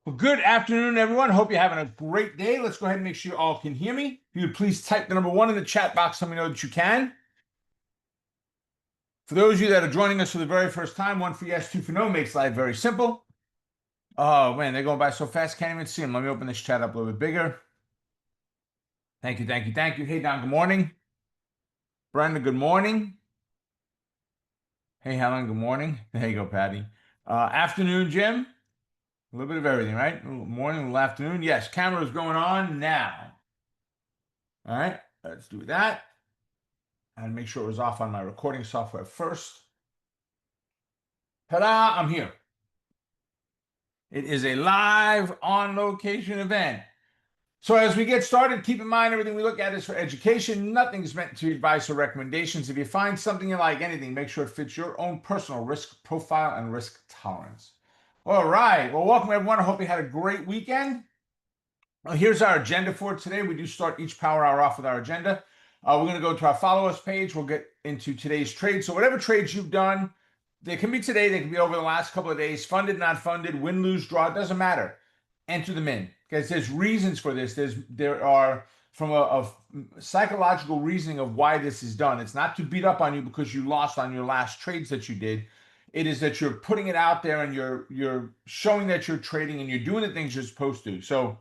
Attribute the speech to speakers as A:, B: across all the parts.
A: Well, good afternoon, everyone. Hope you're having a great day. Let's go ahead and make sure you all can hear me. If you would please type the number 1 in the chat box, let me know that you can. For those of you that are joining us for the very first time, 1 for yes, 2 for no makes life very simple. Oh, man, they're going by so fast, can't even see them. Let me open this chat up a little bit bigger. Thank you, thank you, thank you. Hey, Don, good morning. Brenda, good morning. Hey, Helen, good morning. There you go, Patty. Afternoon, Jim. A little bit of everything, right? A little morning, a little afternoon. Yes, camera is going on now. All right, let's do that. And make sure it was off on my recording software first. Ta-da, I'm here. It is a live on location event. So as we get started, keep in mind everything we look at is for education. Nothing's meant to be advice or recommendations. If you find something you like, anything, make sure it fits your own personal risk profile and risk tolerance. All right, well, welcome everyone. I hope you had a great weekend. Well, here's our agenda for today. We do start each power hour off with our agenda. We're going to go to our follow us page. We'll get into today's trade. So whatever trades you've done, they can be today, they can be over the last couple of days, funded, not funded, win, lose, draw, it doesn't matter. Enter them in because there's reasons for this. There are from a psychological reasoning of why this is done. It's not to beat up on you because you lost on your last trades that you did. It is that you're putting it out there and you're showing that you're trading and you're doing the things you're supposed to. So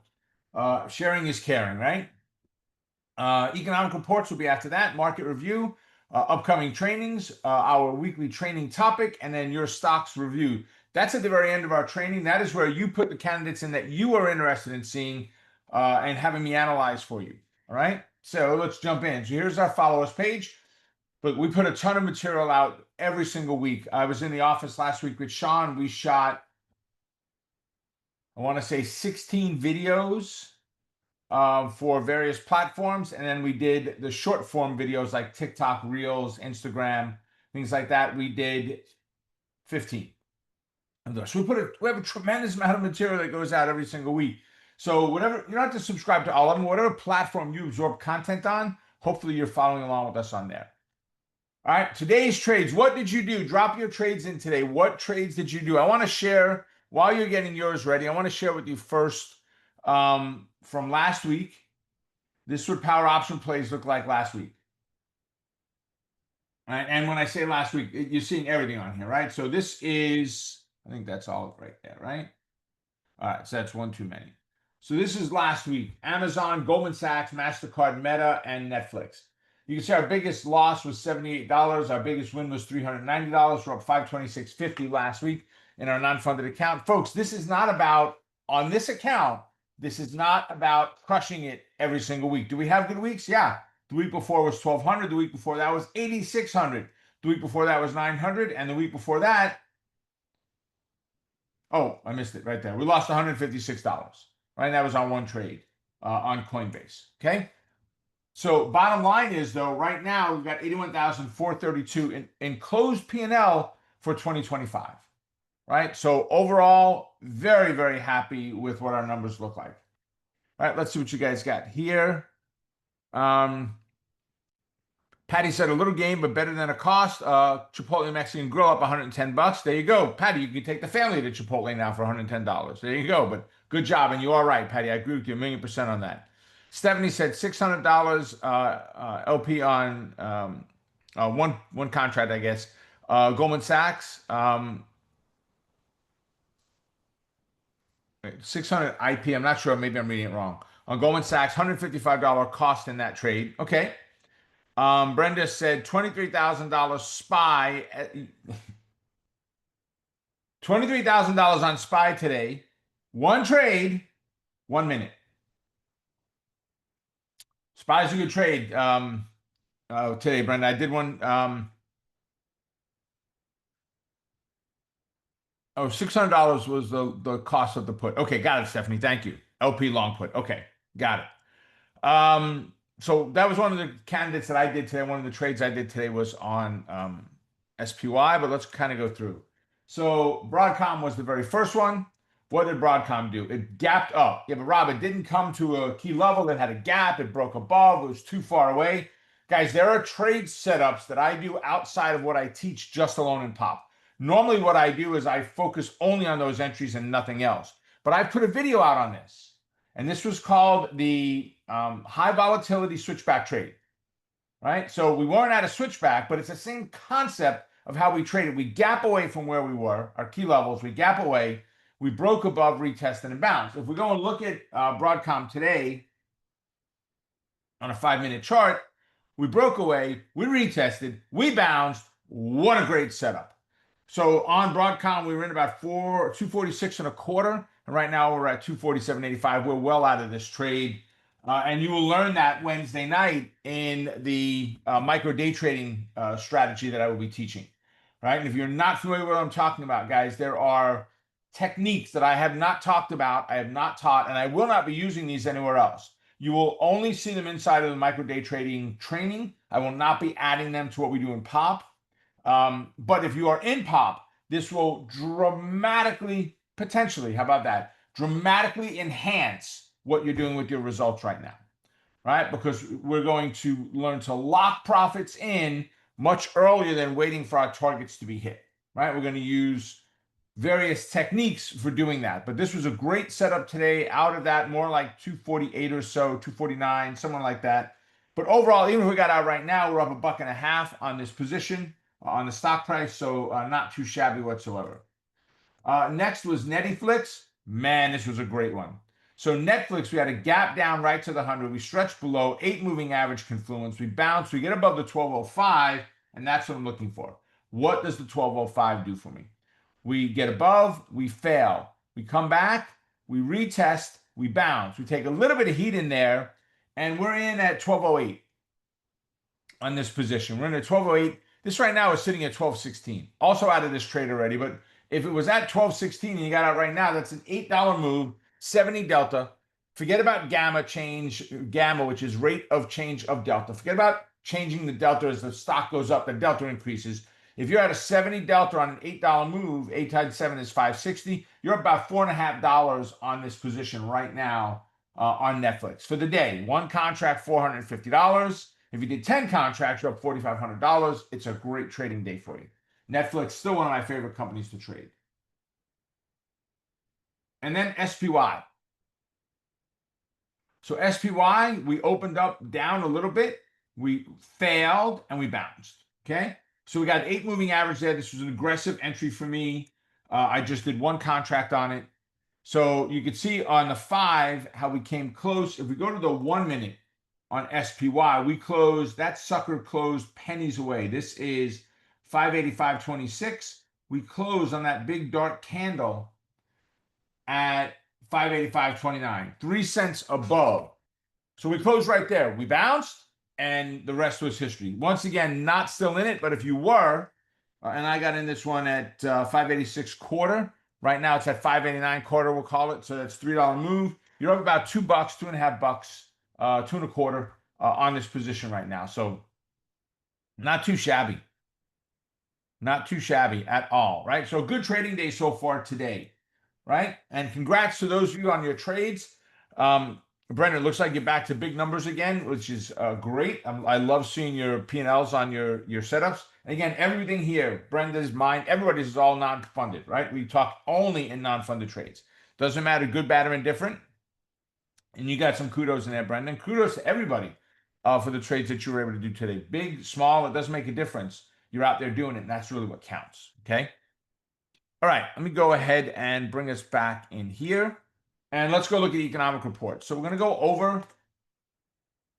A: sharing is caring, right? Economic reports will be after that. Market review, upcoming trainings, our weekly training topic, and then your stocks review. That's at the very end of our training. That is where you put the candidates in that you are interested in seeing and having me analyze for you. All right. So let's jump in. So here's our follow us page. But we put a ton of material out every single week. I was in the office last week with Sean. We shot, I want to say 16 videos for various platforms. And then we did the short form videos like TikTok, Reels, Instagram, things like that. We did 15 of those. So we have a tremendous amount of material that goes out every single week. So whatever, you don't have to subscribe to all of them, whatever platform you absorb content on, hopefully you're following along with us on there. All right, today's trades. What did you do? Drop your trades in today. What trades did you do? I want to share, while you're getting yours ready, I want to share with you first from last week. This is what power option plays look like last week. All right, and when I say last week, you're seeing everything on here, right? So this is, I think that's all right there, right? All right, so that's one too many. So this is last week. Amazon, Goldman Sachs, MasterCard, Meta, and Netflix. You can see our biggest loss was $78. Our biggest win was $390. We're up $526.50 last week in our non-funded account. Folks, this is not about, on this account, this is not about crushing it every single week. Do we have good weeks? Yeah. The week before was 1,200. The week before that was 8,600. The week before that was 900. And the week before that, oh, I missed it right there. We lost $156, right? That was on one trade on Coinbase, okay? So bottom line is, though, right now we've got 81,432 in closed P&L for 2025, right? So overall, very, very happy with what our numbers look like. All right, let's see what you guys got here. Patty said a little game, but better than a cost. Chipotle Mexican Grill up $110. There you go. Patty, you can take the family to Chipotle now for $110. There you go. But good job. And you are right, Patty. I agree with you 1,000,000% on that. Stephanie said $600 LP on one contract, I guess. Goldman Sachs, 600 IP. I'm not sure. Maybe I'm reading it wrong. On Goldman Sachs, $155 cost in that trade. Okay. Brenda said $23,000 SPY. $23,000 on SPY today. One trade, 1 minute. SPY is a good trade today, Brenda. I did one. $600 was the cost of the put. Okay, got it, Stephanie. Thank you. LP long put. Okay, got it. So that was one of the candidates that I did today. One of the trades I did today was on SPY, but let's kind of go through. So Broadcom was the very first one. What did Broadcom do? It gapped up. Yeah, but Rob, it didn't come to a key level. It had a gap. It broke above. It was too far away. Guys, there are trade setups that I do outside of what I teach just alone in Pop. Normally what I do is I focus only on those entries and nothing else. But I put a video out on this, and this was called the high volatility switchback trade, right? So we weren't at a switchback, but it's the same concept of how we traded. We gap away from where we were, our key levels, we gap away, we broke above, retested, and bounced. If we go and look at Broadcom today on a 5-minute chart, we broke away, we retested, we bounced. What a great setup. So on Broadcom, we were in about 246 and a quarter, and right now we're at 247.85. We're well out of this trade. And you will learn that Wednesday night in the micro day trading strategy that I will be teaching, right? And if you're not familiar with what I'm talking about, guys, there are techniques that I have not talked about, I have not taught, and I will not be using these anywhere else. You will only see them inside of the micro day trading training. I will not be adding them to what we do in POP. But if you are in POP, this will dramatically, potentially, how about that? Dramatically enhance what you're doing with your results right now, right? Because we're going to learn to lock profits in much earlier than waiting for our targets to be hit, right? We're going to use various techniques for doing that. But this was a great setup today. Out of that, more like 248 or so, 249, somewhere like that. But overall, even if we got out right now, we're up $1.50 on this position, on the stock price. So not too shabby whatsoever. Next was Netflix. Man, this was a great one. So Netflix, we had a gap down right to the 100. We stretched below 8 moving average confluence. We bounced. We get above the 1205, and that's what I'm looking for. What does the 1205 do for me? We get above, we fail. We come back, we retest, we bounce. We take a little bit of heat in there, and we're in at 1208 on this position. We're in at 1208. This right now is sitting at 1216. Also out of this trade already, but if it was at 1216 and you got out right now, that's an $8 move, 70 delta. Forget about gamma, which is rate of change of delta. Forget about changing the delta as the stock goes up, the delta increases. If you're at a 70 delta on an $8 move, 8 times 7 is 560. You're about $4.50 on this position right now on Netflix for the day. One contract, $450. If you did 10 contracts, you're up $4,500. It's a great trading day for you. Netflix, still one of my favorite companies to trade. And then SPY. So SPY, we opened up down a little bit. We failed and we bounced. Okay. So we got 8 moving average there. This was an aggressive entry for me. I just did one contract on it. So you could see on the 5 how we came close. If we go to the 1 minute on SPY, we closed, that sucker closed pennies away. This is 585.26. We closed on that big dark candle at 585.29, 3 cents above. So we closed right there. We bounced, and the rest was history. Once again, not still in it, but if you were, and I got in this one at 586 quarter. Right now it's at 589 quarter, we'll call it. So that's $3 move. You're up about $2, $2.50, 2 1/4 on this position right now. So not too shabby. Not too shabby at all, right? So good trading day so far today, right? And congrats to those of you on your trades. Brendan, it looks like you're back to big numbers again, which is great. I love seeing your P&Ls on your setups. And again, everything here, Brenda's, mine, everybody's is all non-funded, right? We talk only in non-funded trades. Doesn't matter, good, bad, or indifferent. And you got some kudos in there, Brendan. Kudos to everybody for the trades that you were able to do today. Big, small, it doesn't make a difference. You're out there doing it, and that's really what counts, okay? All right, let me go ahead and bring us back in here. And let's go look at economic reports. So we're going to go over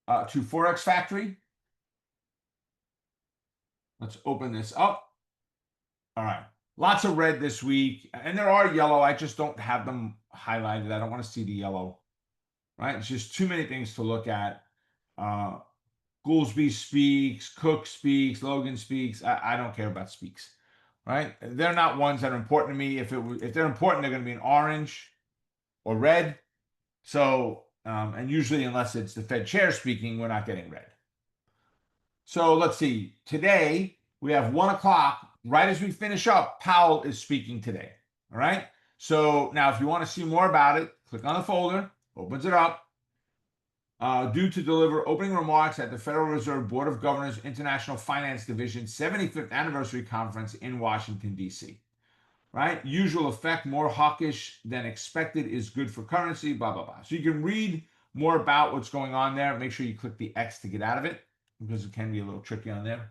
A: to Forex Factory. Let's open this up. All right. Lots of red this week. And there are yellow. I just don't have them highlighted. I don't want to see the yellow. Right? It's just too many things to look at. Goolsby speaks. Cook speaks. Logan speaks. I don't care about speaks. Right? They're not ones that are important to me. If they're important, they're going to be in orange or red. So, and usually unless it's the Fed chair speaking, we're not getting red. So let's see. Today, we have 1 o'clock. Right as we finish up, Powell is speaking today. All right? So now if you want to see more about it, click on the folder, opens it up. Due to deliver opening remarks at the Federal Reserve Board of Governors International Finance Division 75th Anniversary Conference in Washington, D.C. right? Usual effect, more hawkish than expected is good for currency, blah, blah, blah. So you can read more about what's going on there. Make sure you click the X to get out of it because it can be a little tricky on there.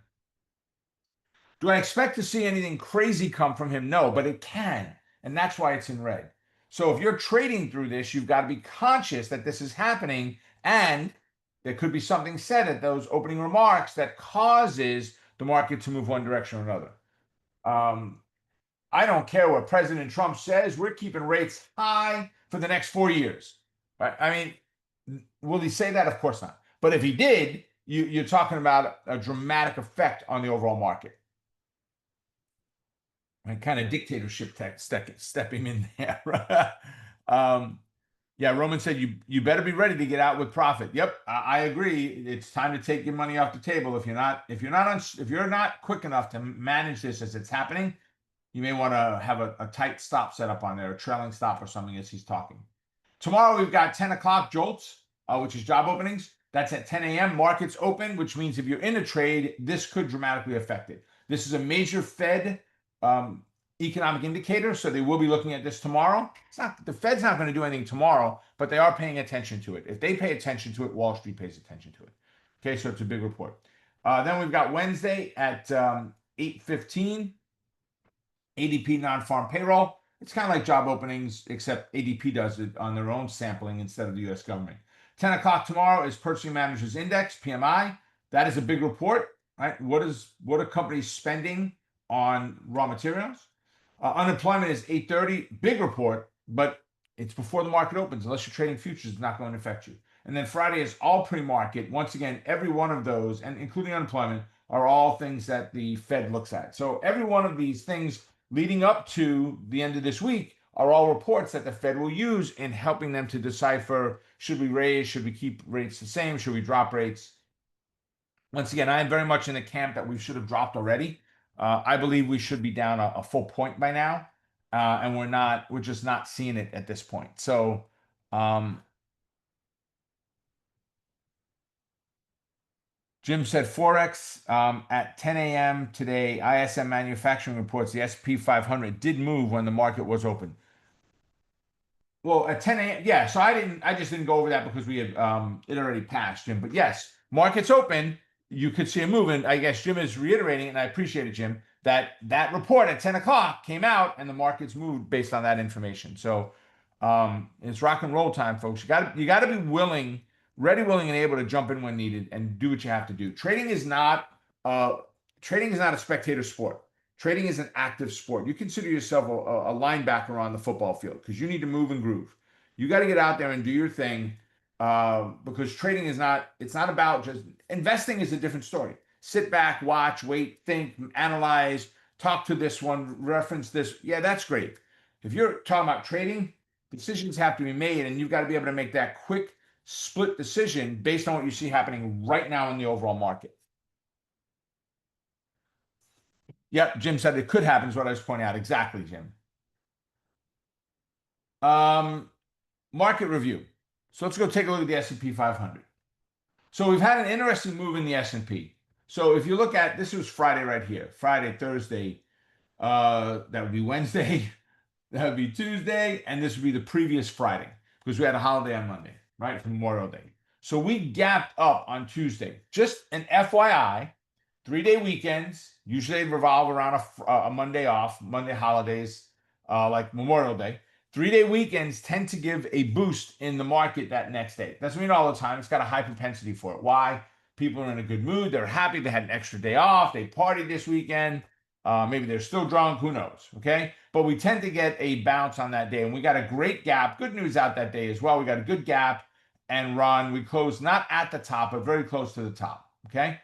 A: Do I expect to see anything crazy come from him? No, but it can. And that's why it's in red. So if you're trading through this, you've got to be conscious that this is happening and there could be something said at those opening remarks that causes the market to move one direction or another. I don't care what President Trump says. We're keeping rates high for the next 4 years. Right? I mean, will he say that? Of course not. But if he did, you're talking about a dramatic effect on the overall market. And kind of dictatorship tech stepping in there. Yeah, Roman said you better be ready to get out with profit. Yep, I agree. It's time to take your money off the table. If you're not quick enough to manage this as it's happening, you may want to have a tight stop set up on there, a trailing stop or something as he's talking. Tomorrow we've got 10 o'clock jolts, which is job openings. That's at 10 a.m. Markets open, which means if you're in a trade, this could dramatically affect it. This is a major Fed economic indicator, so they will be looking at this tomorrow. The Fed's not going to do anything tomorrow, but they are paying attention to it. If they pay attention to it, Wall Street pays attention to it. Okay, so it's a big report. Then we've got Wednesday at 8:15, ADP non-farm payroll. It's kind of like job openings, except ADP does it on their own sampling instead of the U.S. government. 10 o'clock tomorrow is Purchasing Managers Index, PMI. That is a big report, right? What are companies spending on raw materials? Unemployment is 8:30, big report, but it's before the market opens. Unless you're trading futures, it's not going to affect you. And then Friday is all pre-market. Once again, every one of those, and including unemployment, are all things that the Fed looks at. So every one of these things leading up to the end of this week are all reports that the Fed will use in helping them to decipher, should we raise, should we keep rates the same, should we drop rates? Once again, I am very much in the camp that we should have dropped already. I believe we should be down a full point by now, and we're just not seeing it at this point. So Jim said Forex at 10 a.m. today, ISM manufacturing reports the S&P 500 did move when the market was open. Well, at 10 a.m. Yeah, so I just didn't go over that because we had it already passed, Jim. But yes, markets open, you could see a move. And I guess Jim is reiterating, and I appreciate it, Jim, that report at 10 o'clock came out and the markets moved based on that information. So it's rock and roll time, folks. You gotta be willing, ready, willing, and able to jump in when needed and do what you have to do. Trading is not a spectator sport. Trading is an active sport. You consider yourself a linebacker on the football field because you need to move and groove. You got to get out there and do your thing because trading it's not about just investing is a different story. Sit back, watch, wait, think, analyze, talk to this one, reference this. Yeah, that's great. If you're talking about trading, decisions have to be made and you've got to be able to make that quick split decision based on what you see happening right now in the overall market. Yep, Jim said it could happen is what I was pointing out. Exactly, Jim. Market review. So let's go take a look at the S&P 500. So we've had an interesting move in the S&P. So if you look at, this was Friday right here. Friday, Thursday, that would be Wednesday, that would be Tuesday, and this would be the previous Friday because we had a holiday on Monday, right, for Memorial Day. So we gapped up on Tuesday. Just an FYI, 3-day weekends usually revolve around a Monday off, Monday holidays, like Memorial Day. 3-day weekends tend to give a boost in the market that next day. Doesn't mean all the time. It's got a high propensity for it. Why? People are in a good mood. They're happy. They had an extra day off. They partied this weekend. Maybe they're still drunk. Who knows? Okay. But we tend to get a bounce on that day. And we got a great gap. Good news out that day as well. We got a good gap and run. We closed not at the top, but very close to the top. Okay.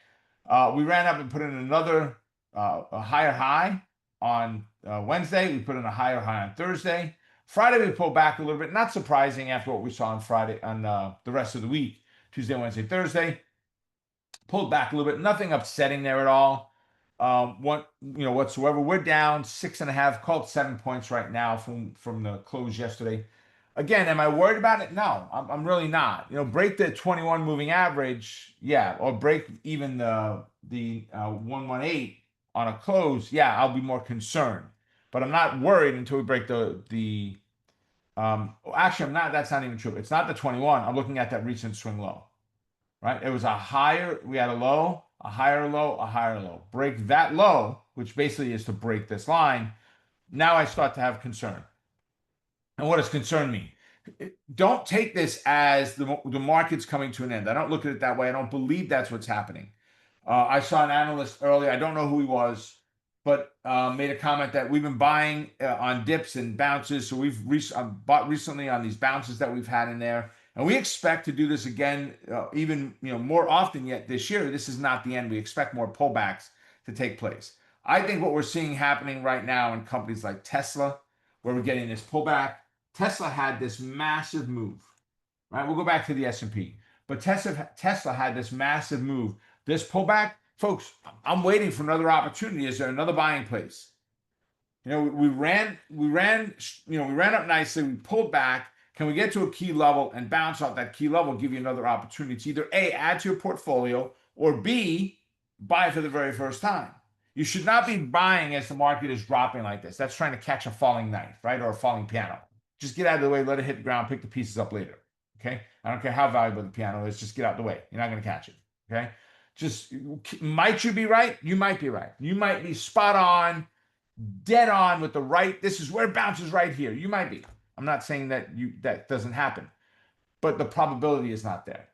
A: We ran up and put in another a higher high on Wednesday. We put in a higher high on Thursday. Friday, we pulled back a little bit. Not surprising after what we saw on Friday, on the rest of the week, Tuesday, Wednesday, Thursday. Pulled back a little bit. Nothing upsetting there at all. Whatsoever. We're down 6.5, call it 7 points right now from the close yesterday. Again, am I worried about it? No, I'm really not. Break the 21 moving average, yeah, or break even the 118 on a close, yeah, I'll be more concerned. but I'm not worried until we break the actually, I'm not. That's not even true. It's not the 21. I'm looking at that recent swing low, right? It was a higher. We had a low, a higher low, a higher low. Break that low, which basically is to break this line. Now I start to have concern. And what does concern mean? Don't take this as the market's coming to an end. I don't look at it that way. I don't believe that's what's happening. I saw an analyst earlier. I don't know who he was, but made a comment that we've been buying on dips and bounces. So we've bought recently on these bounces that we've had in there, and we expect to do this again, even more often yet this year. This is not the end. We expect more pullbacks to take place. I think what we're seeing happening right now in companies like Tesla, where we're getting this pullback. Tesla had this massive move, right? We'll go back to the S&P, but Tesla had this massive move. This pullback, folks, I'm waiting for another opportunity. Is there another buying place? We ran up nicely. We pulled back. Can we get to a key level and bounce off that key level, give you another opportunity to either A, add to your portfolio, or B, buy for the very first time? You should not be buying as the market is dropping like this. That's trying to catch a falling knife, right? Or a falling piano. Just get out of the way, let it hit the ground, pick the pieces up later. Okay? I don't care how valuable the piano is, just get out of the way. You're not going to catch it. Okay? Just might you be right? You might be right. You might be spot on, dead on with the right. This is where it bounces right here. You might be. I'm not saying that doesn't happen, but the probability is not there.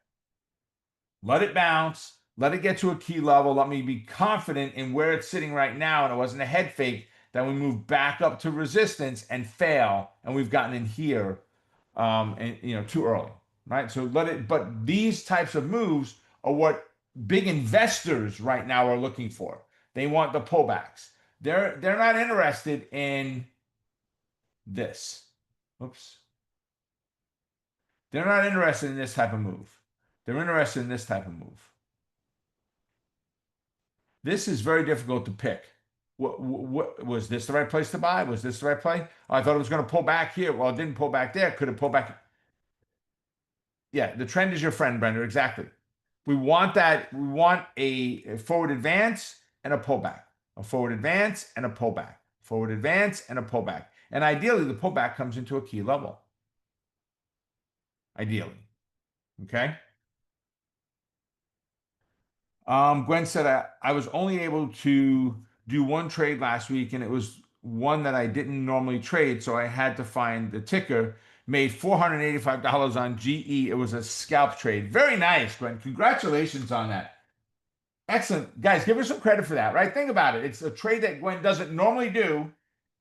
A: Let it bounce. Let it get to a key level. Let me be confident in where it's sitting right now, and it wasn't a head fake that we move back up to resistance and fail, and we've gotten in here, too early, right? So let it. But these types of moves are what big investors right now are looking for. They want the pullbacks. They're not interested in this. Oops. They're not interested in this type of move. They're interested in this type of move. This is very difficult to pick. What was this the right place to buy? Was this the right play? Oh, I thought it was going to pull back here. Well, it didn't pull back there. Could it pull back? Yeah, the trend is your friend, Brenda. Exactly. We want that. We want a forward advance and a pullback. A forward advance and a pullback. Forward advance and a pullback. And ideally, the pullback comes into a key level. Ideally. Okay. Gwen said I was only able to do one trade last week, and it was one that I didn't normally trade, so I had to find the ticker. Made $485 on GE. It was a scalp trade. Very nice, Gwen. Congratulations on that. Excellent. Guys, give her some credit for that, right? Think about it. It's a trade that Gwen doesn't normally do.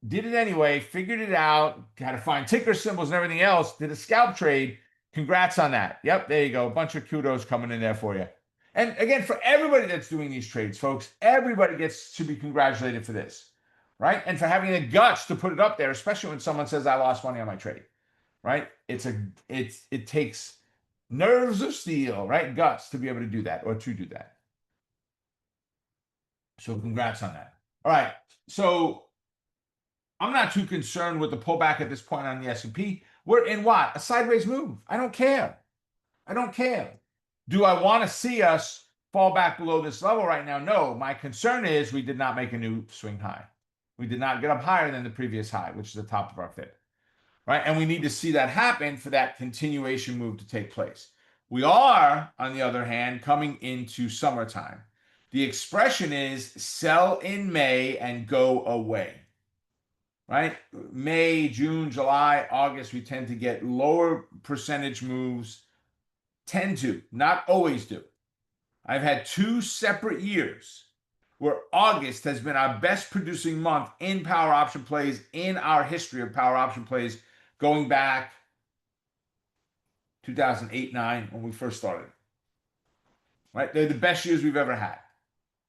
A: Did it anyway, figured it out, had to find ticker symbols and everything else, did a scalp trade. Congrats on that. Yep, there you go. A bunch of kudos coming in there for you. And again, for everybody that's doing these trades, folks, everybody gets to be congratulated for this, right? And for having the guts to put it up there, especially when someone says I lost money on my trade, right? It takes nerves of steel, right? Guts to be able to do that or to do that. So congrats on that. All right. So I'm not too concerned with the pullback at this point on the S&P. We're in what? A sideways move. I don't care. I don't care. Do I want to see us fall back below this level right now? No. My concern is we did not make a new swing high. We did not get up higher than the previous high, which is the top of our fib, right? And we need to see that happen for that continuation move to take place. We are, on the other hand, coming into summertime. The expression is sell in May and go away, right? May, June, July, August, we tend to get lower percentage moves. Tend to, not always do. I've had 2 separate years where August has been our best producing month in power option plays in our history of power option plays, going back 2008-9 when we first started. Right? They're the best years we've ever had.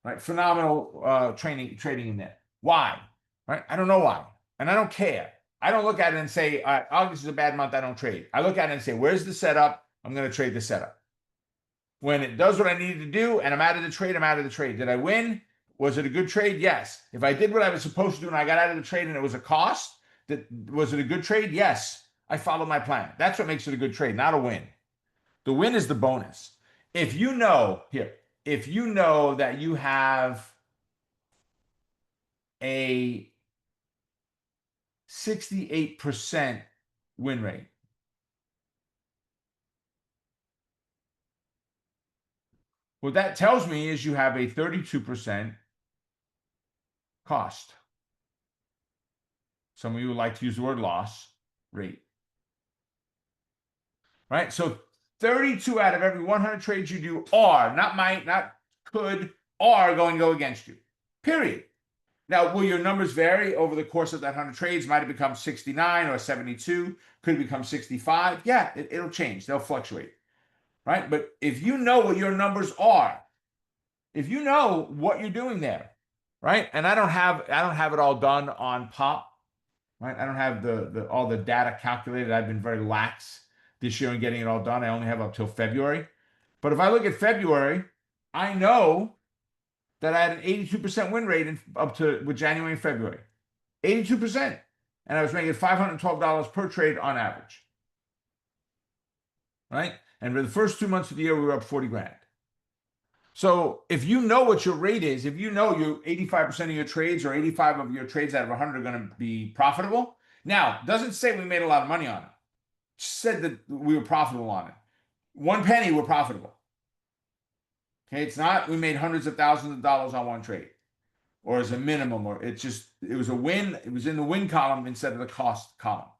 A: Right? Phenomenal trading in there. Why? Right? I don't know why. And I don't care. I don't look at it and say, all right, August is a bad month, I don't trade. I look at it and say, where's the setup? I'm going to trade the setup. When it does what I needed to do and I'm out of the trade, I'm out of the trade. Did I win? Was it a good trade? Yes. If I did what I was supposed to do and I got out of the trade and it was a cost, was it a good trade? Yes. I followed my plan. That's what makes it a good trade, not a win. The win is the bonus. If you know that you have a 68% win rate. What that tells me is you have a 32% cost. Some of you would like to use the word loss rate. Right? So 32 out of every 100 trades you do are, not might, not could, are going to go against you. Period. Now, will your numbers vary over the course of that 100 trades? Might it become 69 or 72? Could it become 65? Yeah, it'll change. They'll fluctuate. Right? But if you know what your numbers are, if you know what you're doing there, right? And I don't have it all done on pop, right? I don't have the all the data calculated. I've been very lax this year in getting it all done. I only have up till February. But if I look at February, I know that I had an 82% win rate up to with January and February. 82%. And I was making $512 per trade on average. Right? And for the first 2 months of the year, we were up 40 grand. So if you know what your rate is, if you know you 85% of your trades or 85 of your trades out of 100 are going to be profitable. Now, doesn't say we made a lot of money on it. Said that we were profitable on it. 1 penny, we're profitable. Okay, it's not we made hundreds of thousands of dollars on one trade, or as a minimum, or it was a win. It was in the win column instead of the cost column,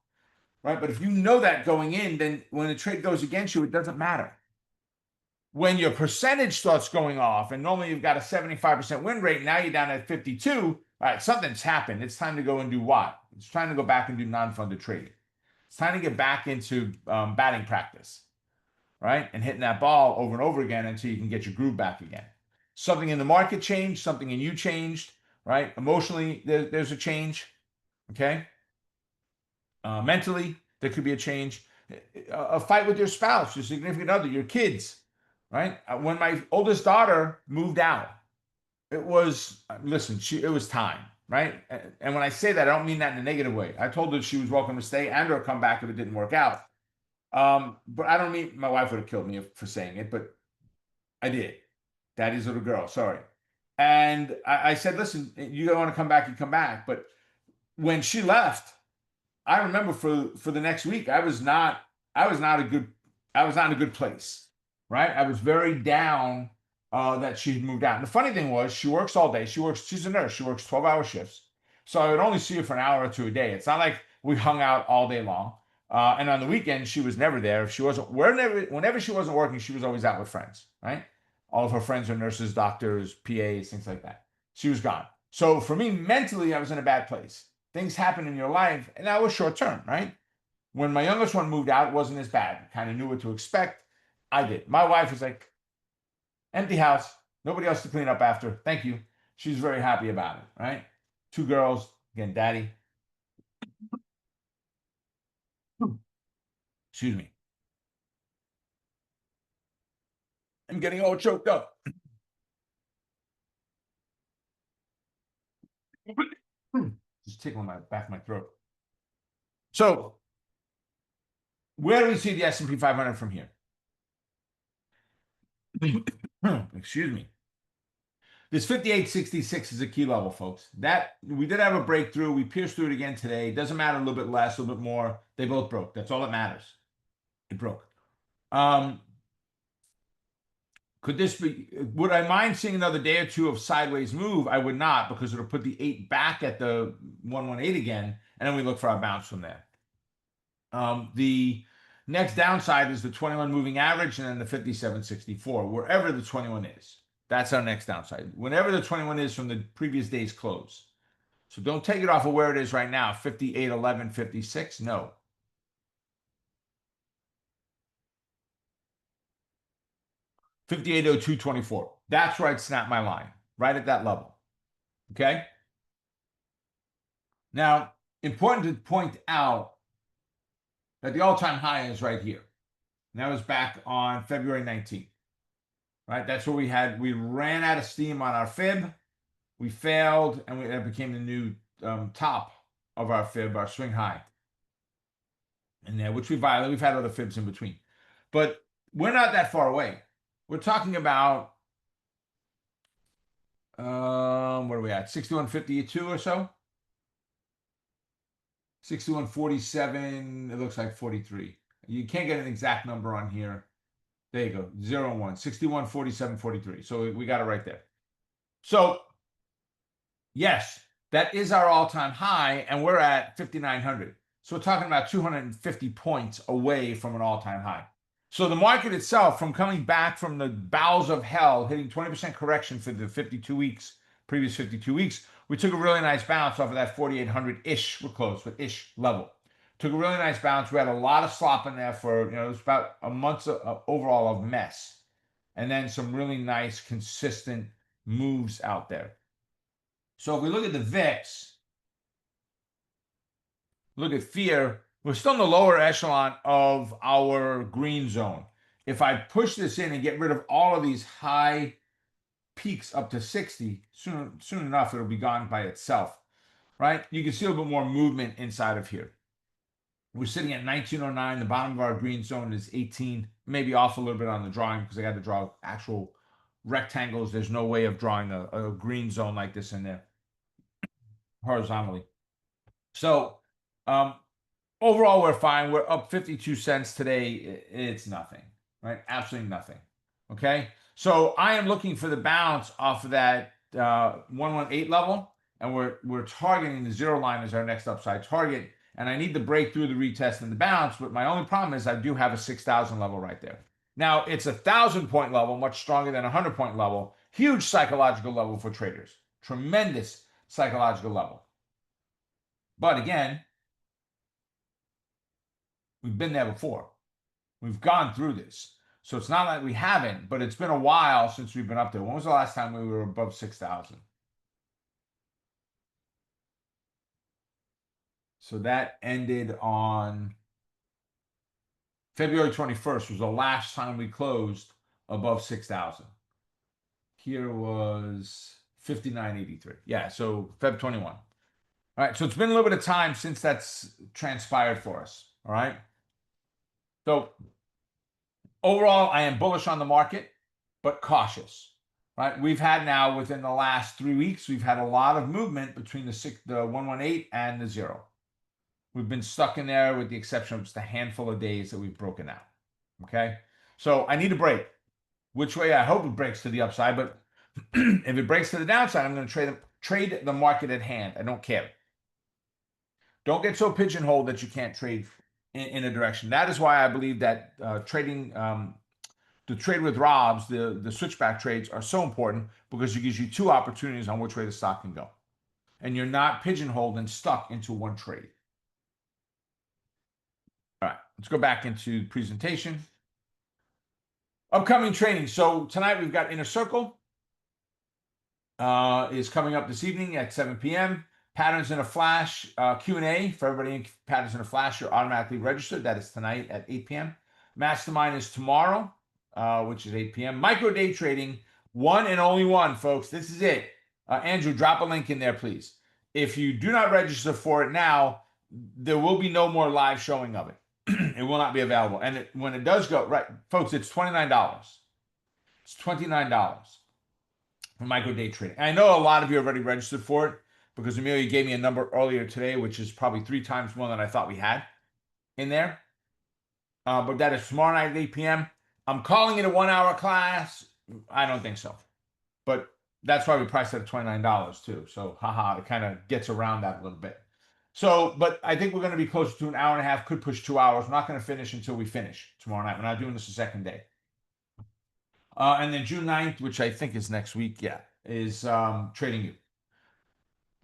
A: right? But if you know that going in, then when the trade goes against you, it doesn't matter. When your percentage starts going off, and normally you've got a 75% win rate, now you're down at 52. All right, something's happened. It's time to go and do what? It's time to go back and do non-funded trading. It's time to get back into batting practice, right? And hitting that ball over and over again until you can get your groove back again. Something in the market changed, something in you changed, right? Emotionally, there's a change, okay? Mentally, there could be a change. A fight with your spouse, your significant other, your kids, right? When my oldest daughter moved out, it was, listen, it was time, right? And when I say that, I don't mean that in a negative way. I told her she was welcome to stay and or come back if it didn't work out. But I don't mean, my wife would have killed me for saying it, but I did. Daddy's little girl, sorry. And I said, listen, you don't want to come back, you come back. But when she left, I remember for the next week, I was not in a good place, right? I was very down that she had moved out. And the funny thing was, she works all day. She's a nurse. She works 12-hour shifts. So I would only see her for an hour or two a day. It's not like we hung out all day long. And on the weekend, she was never there. If she wasn't, whenever she wasn't working, she was always out with friends, right? All of her friends are nurses, doctors, PAs, things like that. She was gone. So for me, mentally, I was in a bad place. Things happen in your life, and that was short term, right? When my youngest one moved out, it wasn't as bad. Kind of knew what to expect. I did. My wife was like, empty house, nobody else to clean up after. Thank you. She's very happy about it, right? 2 girls, again, daddy. Excuse me. I'm getting all choked up. Just tickling my back of my throat. So, where do we see the S&P 500 from here? Excuse me. This 58.66 is a key level, folks. That we did have a breakthrough. We pierced through it again today. It doesn't matter a little bit less, a little bit more. They both broke. That's all that matters. It broke. Could this be? Would I mind seeing another day or two of sideways move? I would not, because it'll put the 8 back at the 118 again, and then we look for our bounce from there. The next downside is the 21 moving average and then the 57.64, wherever the 21 is. That's our next downside. Whenever the 21 is from the previous day's close. So don't take it off of where it is right now, 58.11, 56. No. $58.02.24. That's where I'd snap my line, right at that level. Okay? Now, important to point out that the all-time high is right here. And that was back on February 19th. Right? That's where we ran out of steam on our fib. We failed, and that became the new top of our fib, our swing high. And there, which we violated. We've had other fibs in between. But we're not that far away. We're talking about, what are we at? 61.52 or so? 61.47. It looks like 43. You can't get an exact number on here. There you go. 0 and 1. 61.47.43. So we got it right there. So yes, that is our all-time high, and we're at 5,900. So we're talking about 250 points away from an all-time high. So the market itself, from coming back from the bowels of hell, hitting 20% correction for the 52 weeks, previous 52 weeks, we took a really nice bounce off of that 4,800-ish, we're close, but ish level. Took a really nice bounce. We had a lot of slop in there for, it was about a month overall of mess. And then some really nice, consistent moves out there. So if we look at the VIX, look at fear, we're still in the lower echelon of our green zone. If I push this in and get rid of all of these high peaks up to 60, soon enough, it'll be gone by itself, right? You can see a little bit more movement inside of here. We're sitting at 1909. The bottom of our green zone is 18, maybe off a little bit on the drawing because I got to draw actual rectangles. There's no way of drawing a green zone like this in there horizontally. So overall, we're fine. We're up 52 cents today. It's nothing, right? Absolutely nothing. Okay. So I am looking for the bounce off of that 118 level, and we're targeting the zero line as our next upside target. And I need to break through the retest and the bounce, but my only problem is I do have a 6,000 level right there. Now it's 1,000-point level, much stronger than a 100-point level. Huge psychological level for traders. Tremendous psychological level. But again, we've been there before. We've gone through this. So it's not like we haven't, but it's been a while since we've been up there. When was the last time we were above 6,000? So that ended on February 21st was the last time we closed above 6,000. Here was 59.83. Yeah, so Feb 21. All right, so it's been a little bit of time since that's transpired for us. All right. So overall, I am bullish on the market, but cautious. Right. We've had now within the last 3 weeks, we've had a lot of movement between the 118 and the 0. We've been stuck in there with the exception of just a handful of days that we've broken out. Okay. So I need a break. Which way? I hope it breaks to the upside, but if it breaks to the downside, I'm going to trade the market at hand. I don't care. Don't get so pigeonholed that you can't trade in a direction. That is why I believe that trading, the trade with Robs, the switchback trades are so important because it gives you two opportunities on which way the stock can go. And you're not pigeonholed and stuck into one trade. All right, let's go back into the presentation. Upcoming training. So tonight we've got Inner Circle. Is coming up this evening at 7 p.m. Patterns in a Flash Q&A for everybody in Patterns in a Flash. You're automatically registered. That is tonight at 8 p.m. Mastermind is tomorrow, which is 8 p.m. Micro day trading, one and only one, folks. This is it. Andrew, drop a link in there, please. If you do not register for it now, there will be no more live showing of it. It will not be available. And when it does go, right, folks, it's $29. It's $29 for micro day trading. And I know a lot of you have already registered for it because Amelia gave me a number earlier today, which is probably 3 times more than I thought we had in there. But that is tomorrow night at 8 p.m. I'm calling it a 1-hour class. I don't think so. But that's why we priced it at $29 too. So, haha, it kind of gets around that a little bit. So, but I think we're going to be closer to an hour and a half, could push 2 hours. We're not going to finish until we finish tomorrow night. We're not doing this the second day. And then June 9th, which I think is next week, yeah, is Trading You.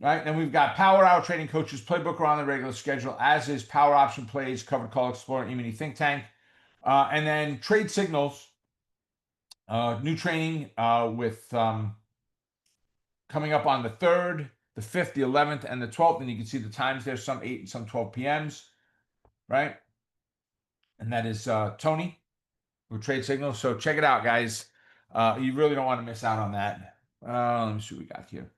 A: Right, and we've got Power Hour Trading Coaches Playbook on the regular schedule, as is Power Option Plays, Covered Call Explorer, E-mini Think Tank. And then Trade Signals, new training with coming up on the 3rd, the 5th, the 11th, and the 12th. And you can see the times there, some 8 and some 12 p.m.s, right? And that is Tony with Trade Signals. So check it out, guys. You really don't want to miss out on that. Let me see what we got here.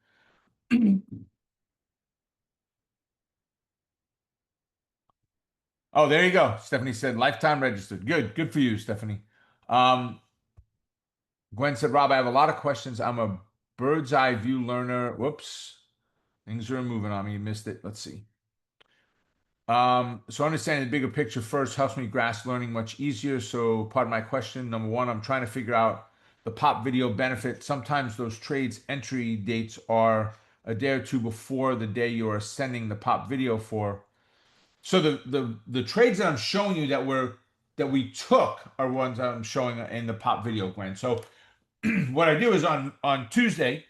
A: Oh, there you go. Stephanie said lifetime registered. Good for you, Stephanie. Gwen said, Rob, I have a lot of questions. I'm a bird's eye view learner. Whoops. Things are moving on me. You missed it. Let's see. So understanding the bigger picture first helps me grasp learning much easier. So part of my question, number one, I'm trying to figure out the pop video benefit. Sometimes those trades entry dates are a day or two before the day you are sending the pop video for. So the trades that I'm showing you that we took are ones that I'm showing in the pop video, Glenn. So what I do is on Tuesday,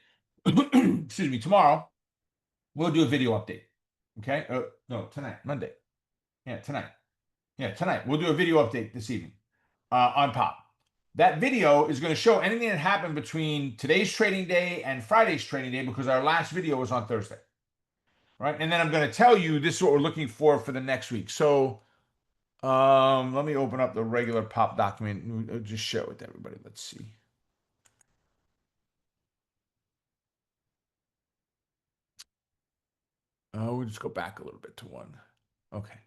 A: excuse me, tomorrow, we'll do a video update. Okay? No, tonight, Monday. Yeah, tonight. Yeah, tonight. We'll do a video update this evening on Pop. That video is going to show anything that happened between today's trading day and Friday's trading day because our last video was on Thursday. Right? And then I'm going to tell you this is what we're looking for the next week. So let me open up the regular Pop document. I'll just share it with everybody. Let's see. We'll just go back a little bit to one. Okay.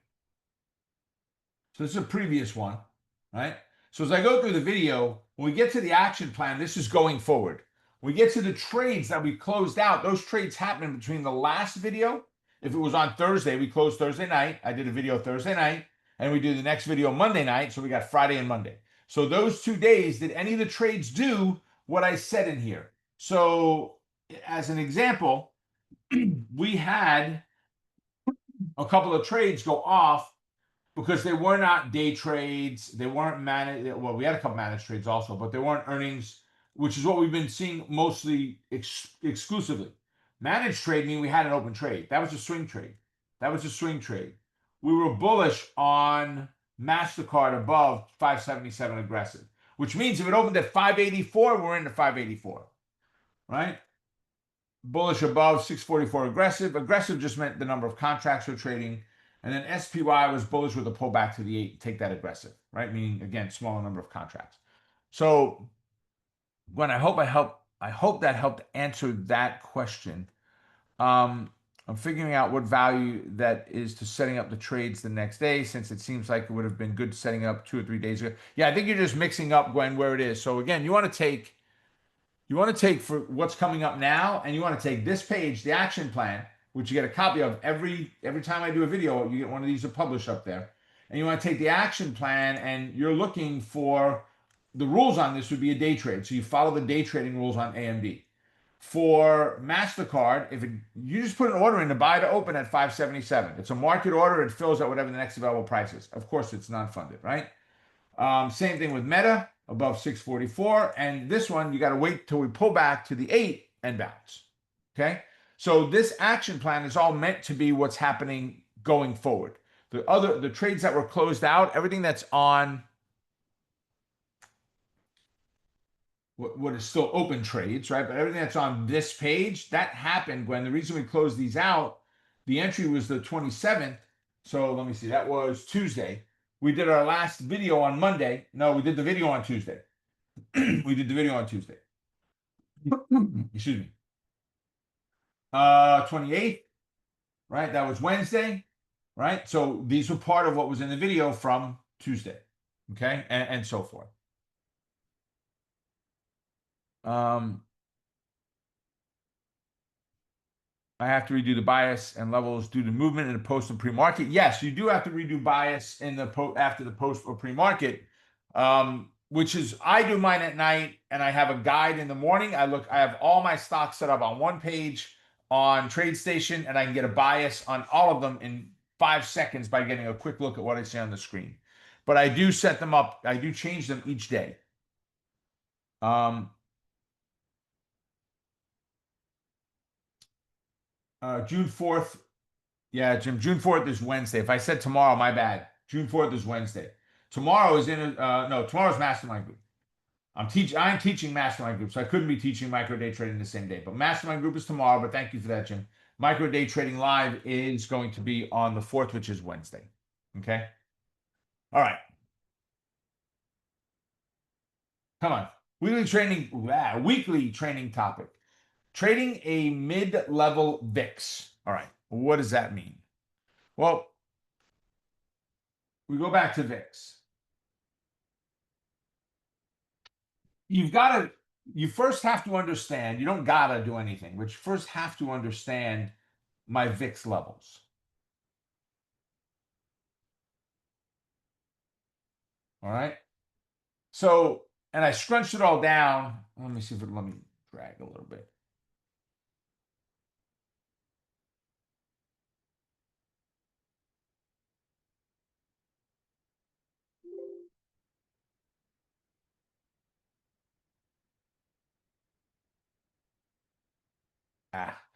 A: So this is a previous one, right? So as I go through the video, when we get to the action plan, this is going forward. When we get to the trades that we closed out, those trades happened between the last video. If it was on Thursday, we closed Thursday night. I did a video Thursday night, and we do the next video Monday night. So we got Friday and Monday. So those 2 days, did any of the trades do what I said in here? So as an example, we had a couple of trades go off because they were not day trades. They weren't managed. Well, we had a couple managed trades also, but they weren't earnings, which is what we've been seeing mostly exclusively. Managed trade meaning we had an open trade. That was a swing trade. That was a swing trade. We were bullish on MasterCard above 577 aggressive, which means if it opened at 584, we're into 584, right? Bullish above 644 aggressive. Aggressive just meant the number of contracts we're trading. And then SPY was bullish with a pullback to the 8, take that aggressive, right? Meaning, again, smaller number of contracts. So, Gwen, I hope that helped answer that question. I'm figuring out what value that is to setting up the trades the next day, since it seems like it would have been good setting up 2 or 3 days ago. Yeah, I think you're just mixing up, Gwen, where it is. So again, you want to take for what's coming up now, and you want to take this page, the action plan, which you get a copy of every time I do a video, you get one of these to publish up there. And you want to take the action plan, and you're looking for the rules on this would be a day trade. So you follow the day trading rules on AMD. For MasterCard, you just put an order in to buy to open at 577. It's a market order. It fills at whatever the next available price is. Of course, it's non-funded, right? Same thing with Meta above 644. And this one, you got to wait till we pull back to the 8 and bounce. Okay. So this action plan is all meant to be what's happening going forward. The trades that were closed out, everything that's on what is still open trades, right? But everything that's on this page, that happened when the reason we closed these out, the entry was the 27th. So let me see, that was Tuesday. We did our last video on Monday. No, we did the video on Tuesday. We did the video on Tuesday. Excuse me. 28th, right? That was Wednesday, right? So these were part of what was in the video from Tuesday, okay? And so forth. I have to redo the bias and levels due to movement in the post and pre-market. Yes, you do have to redo bias in the after the post or pre-market, which is I do mine at night, and I have a guide in the morning. I have all my stocks set up on one page on TradeStation, and I can get a bias on all of them in 5 seconds by getting a quick look at what I see on the screen. But I do set them up. I do change them each day. June 4th. Yeah, Jim, June 4th is Wednesday. If I said tomorrow, my bad. June 4th is Wednesday. Tomorrow is tomorrow's Mastermind Group. I'm teaching Mastermind Group, so I couldn't be teaching micro day trading the same day. But Mastermind Group is tomorrow, but thank you for that, Jim. Micro day trading live is going to be on the 4th, which is Wednesday. Okay? All right. Come on. Weekly training topic. Trading a mid-level VIX. All right. What does that mean? Well, we go back to VIX. You first have to understand, you don't gotta do anything, but you first have to understand my VIX levels. All right. So, and I scrunched it all down. Let me see if it'll let me drag a little bit.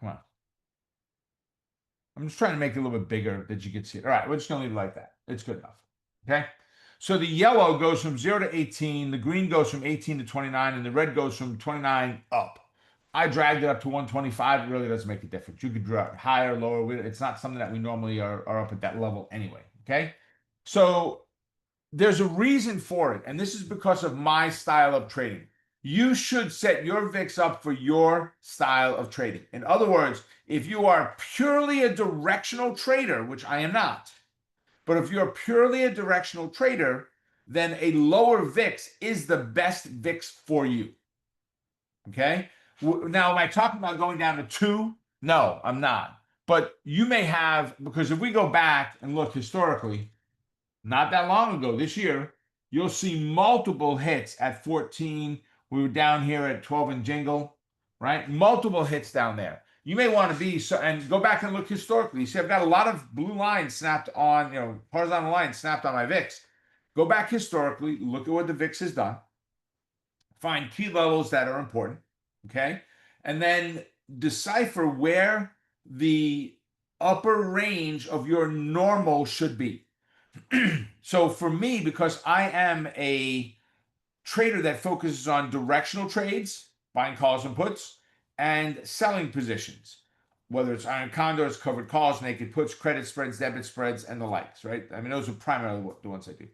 A: Come on. I'm just trying to make it a little bit bigger that you can see it. All right, we're just gonna leave it like that. It's good enough. Okay. So the yellow goes from 0 to 18, the green goes from 18 to 29, and the red goes from 29 up. I dragged it up to 125. It really doesn't make a difference. You could drag higher, lower. It's not something that we normally are up at that level anyway. Okay. So there's a reason for it, and this is because of my style of trading. You should set your VIX up for your style of trading. In other words, if you are purely a directional trader, which I am not, but if you're purely a directional trader, then a lower VIX is the best VIX for you. Okay. Now, am I talking about going down to 2? No, I'm not. But you may have, because if we go back and look historically, not that long ago, this year, you'll see multiple hits at 14. We were down here at 12 and jingle, right? Multiple hits down there. You may want to be, so, and go back and look historically. You see, I've got a lot of blue lines snapped on, horizontal lines snapped on my VIX. Go back historically, look at what the VIX has done, find key levels that are important, okay? And then decipher where the upper range of your normal should be. So for me, because I am a trader that focuses on directional trades, buying calls and puts, and selling positions, whether it's iron condors, covered calls, naked puts, credit spreads, debit spreads, and the likes, right? I mean, those are primarily the ones I do.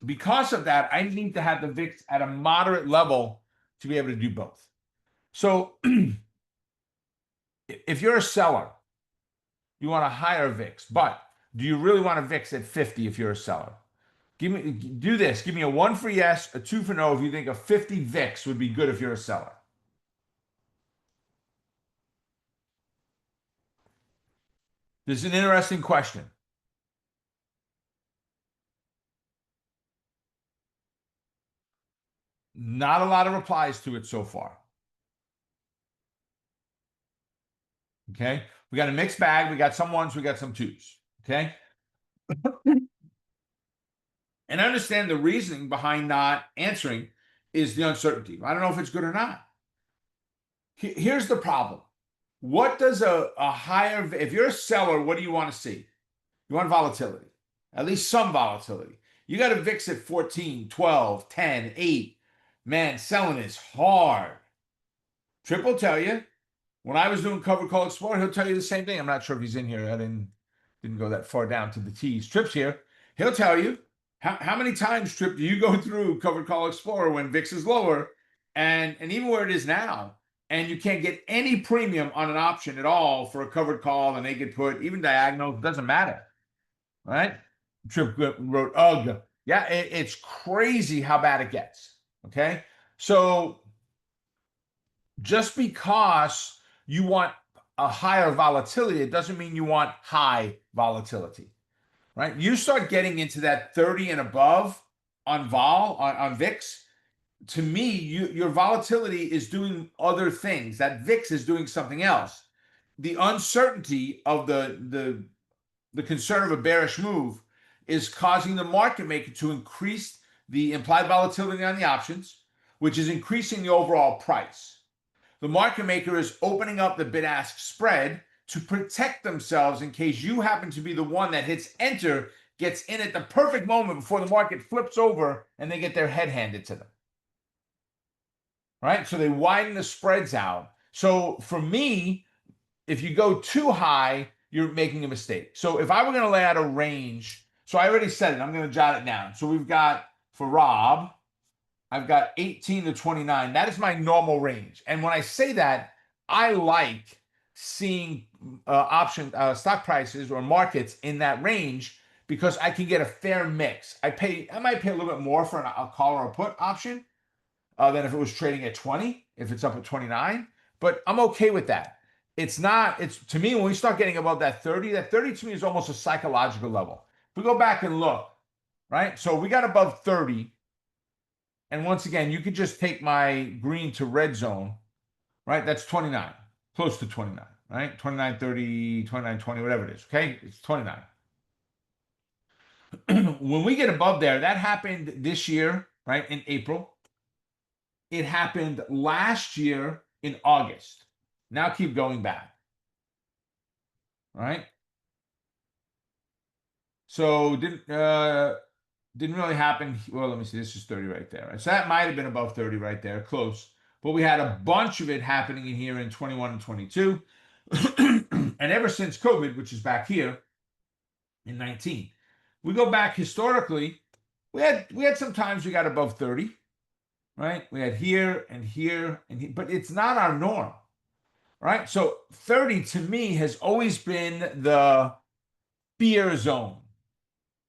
A: Because of that, I need to have the VIX at a moderate level to be able to do both. So if you're a seller, you want a higher VIX, but do you really want a VIX at 50 if you're a seller? Do this. Give me a 1 for yes, a 2 for no if you think a 50 VIX would be good if you're a seller. This is an interesting question. Not a lot of replies to it so far. Okay. We got a mixed bag. We got some ones, we got some twos. Okay. And I understand the reasoning behind not answering is the uncertainty. I don't know if it's good or not. Here's the problem. What does a higher, if you're a seller, what do you want to see? You want volatility, at least some volatility. You got a VIX at 14, 12, 10, 8. Man, selling is hard. Trip will tell you. When I was doing Cover Call Explorer, he'll tell you the same thing. I'm not sure if he's in here. I didn't go that far down to the T's. Trip's here. He'll tell you how many times, Trip, do you go through Cover Call Explorer when VIX is lower and even where it is now, and you can't get any premium on an option at all for a covered call, a naked put, even diagonal, it doesn't matter. Right? Trip wrote, ugh. Yeah, it's crazy how bad it gets. Okay. So just because you want a higher volatility, it doesn't mean you want high volatility. Right? You start getting into that 30 and above on on VIX. To me, your volatility is doing other things. That VIX is doing something else. The uncertainty of the concern of a bearish move is causing the market maker to increase the implied volatility on the options, which is increasing the overall price. The market maker is opening up the bid-ask spread to protect themselves in case you happen to be the one that hits enter, gets in at the perfect moment before the market flips over and they get their head handed to them. Right? So they widen the spreads out. So for me, if you go too high, you're making a mistake. So if I were going to lay out a range, so I already said it, I'm going to jot it down. So we've got, for Rob, I've got 18 to 29. That is my normal range. And when I say that, I like seeing stock prices or markets in that range because I can get a fair mix. I might pay a little bit more for a call or a put option than if it was trading at 20, if it's up at 29, but I'm okay with that. It's to me, when we start getting above that 30 to me is almost a psychological level. If we go back and look, right? So we got above 30. And once again, you could just take my green to red zone, right? That's 29, close to 29, right? 29, 30, 29, 20, whatever it is, okay? It's 29. When we get above there, that happened this year, right? In April. It happened last year in August. Now keep going back, right? So didn't really happen. Well, let me see. This is 30 right there. Right? So that might have been above 30 right there, close. But we had a bunch of it happening in here in 21 and 22. And ever since COVID, which is back here in 19, we go back historically, we had some times we got above 30, right? We had here and here and here, but it's not our norm, right? So 30 to me has always been the fear zone,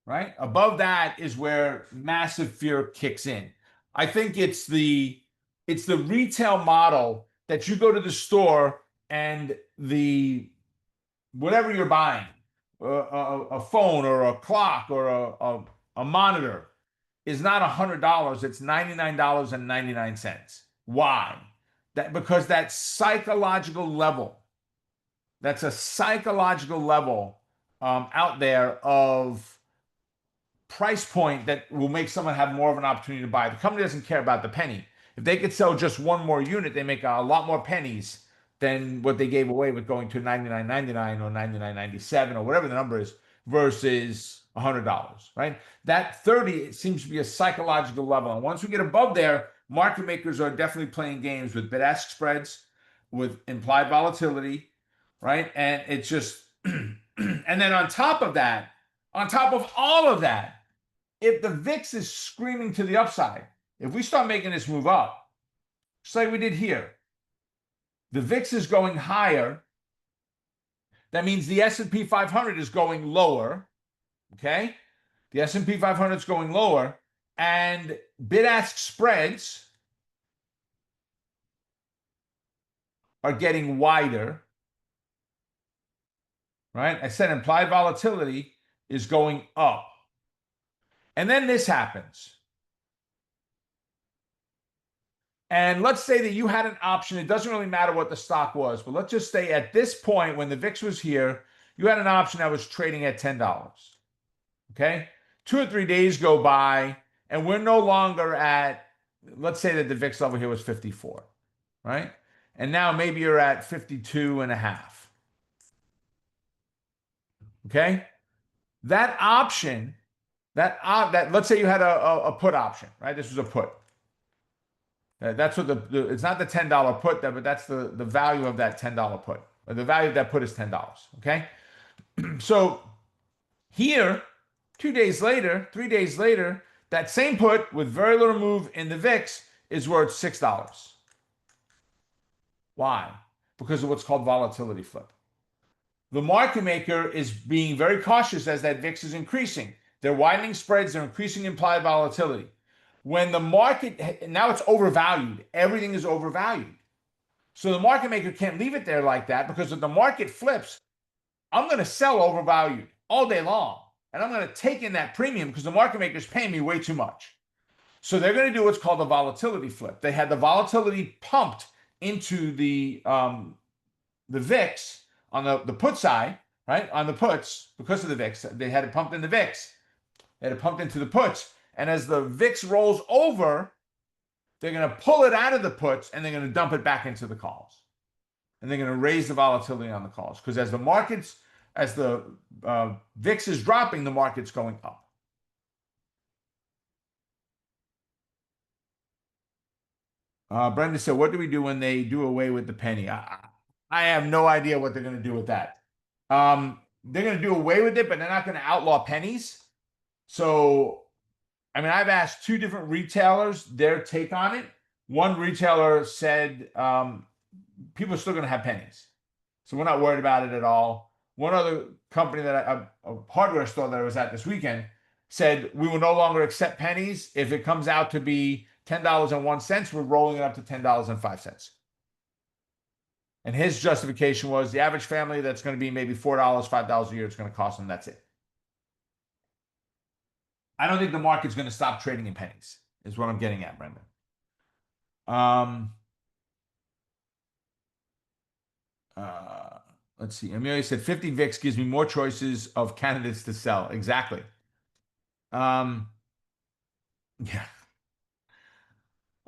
A: right? Above that is where massive fear kicks in. I think it's the retail model that you go to the store and the whatever you're buying, a phone or a clock or a monitor is not $100, it's $99.99. Why? Because that's a psychological level out there of price point that will make someone have more of an opportunity to buy. The company doesn't care about the penny. If they could sell just one more unit, they make a lot more pennies than what they gave away with going to 99.99 or 99.97 or whatever the number is versus $100, right? That 30 seems to be a psychological level. And once we get above there, market makers are definitely playing games with bid-ask spreads, with implied volatility, right? And it's just, and then on top of that, on top of all of that, if the VIX is screaming to the upside, if we start making this move up, just like we did here, the VIX is going higher. That means the S&P 500 is going lower, okay? The S&P 500 is going lower, and bid-ask spreads are getting wider, right? I said implied volatility is going up. And then this happens. And let's say that you had an option. It doesn't really matter what the stock was, but let's just say at this point, when the VIX was here, you had an option that was trading at $10. Okay? 2 or 3 days go by, and we're no longer at, let's say that the VIX level here was 54, right? And now maybe you're at 52 and a half. Okay? That option, that let's say you had a put option, right? This was a put. That's what it's not the $10 put there, but that's the value of that $10 put. The value of that put is $10. Okay. So here, 2 days later, 3 days later, that same put with very little move in the VIX is worth $6. Why? Because of what's called volatility flip. The market maker is being very cautious as that VIX is increasing. They're widening spreads, they're increasing implied volatility. When the market, now it's overvalued, everything is overvalued. So the market maker can't leave it there like that, because if the market flips, I'm going to sell overvalued all day long. And I'm going to take in that premium because the market maker is paying me way too much. So they're going to do what's called a volatility flip. They had the volatility pumped into the VIX on the put side, right? On the puts, because of the VIX. They had it pumped in the VIX. They had it pumped into the puts. And as the VIX rolls over, they're going to pull it out of the puts and they're going to dump it back into the calls. And they're going to raise the volatility on the calls. Because as the VIX is dropping, the market's going up. Brenda said, what do we do when they do away with the penny? I have no idea what they're going to do with that. They're going to do away with it, but they're not going to outlaw pennies. So, I mean, I've asked 2 different retailers their take on it. One retailer said people are still going to have pennies. So we're not worried about it at all. One other company a hardware store that I was at this weekend said we will no longer accept pennies. If it comes out to be $10.01, we're rolling it up to $10.05. And his justification was the average family that's going to be maybe $4, $5 a year, it's going to cost them. That's it. I don't think the market's going to stop trading in pennies, is what I'm getting at, Brendan. Um, uh, let's see. Amelia said 50 VIX gives me more choices of candidates to sell. Exactly. Um, yeah.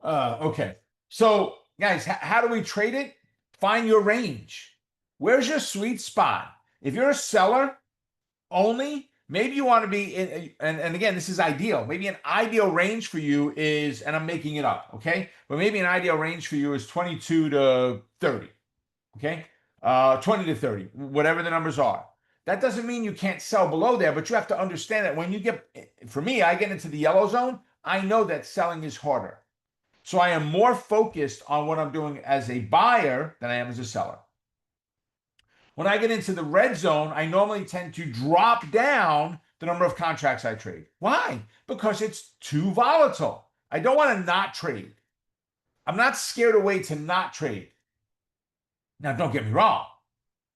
A: Okay. So, guys, how do we trade it? Find your range. Where's your sweet spot? If you're a seller only, maybe you want to be in, and again, this is ideal. Maybe an ideal range for you is, and I'm making it up, okay? But maybe an ideal range for you is 22 to 30, okay? 20 to 30, whatever the numbers are. That doesn't mean you can't sell below there, but you have to understand that when you get, for me, I get into the yellow zone, I know that selling is harder. So I am more focused on what I'm doing as a buyer than I am as a seller. When I get into the red zone, I normally tend to drop down the number of contracts I trade. Why? Because it's too volatile. I don't want to not trade. I'm not scared away to not trade. Now, don't get me wrong.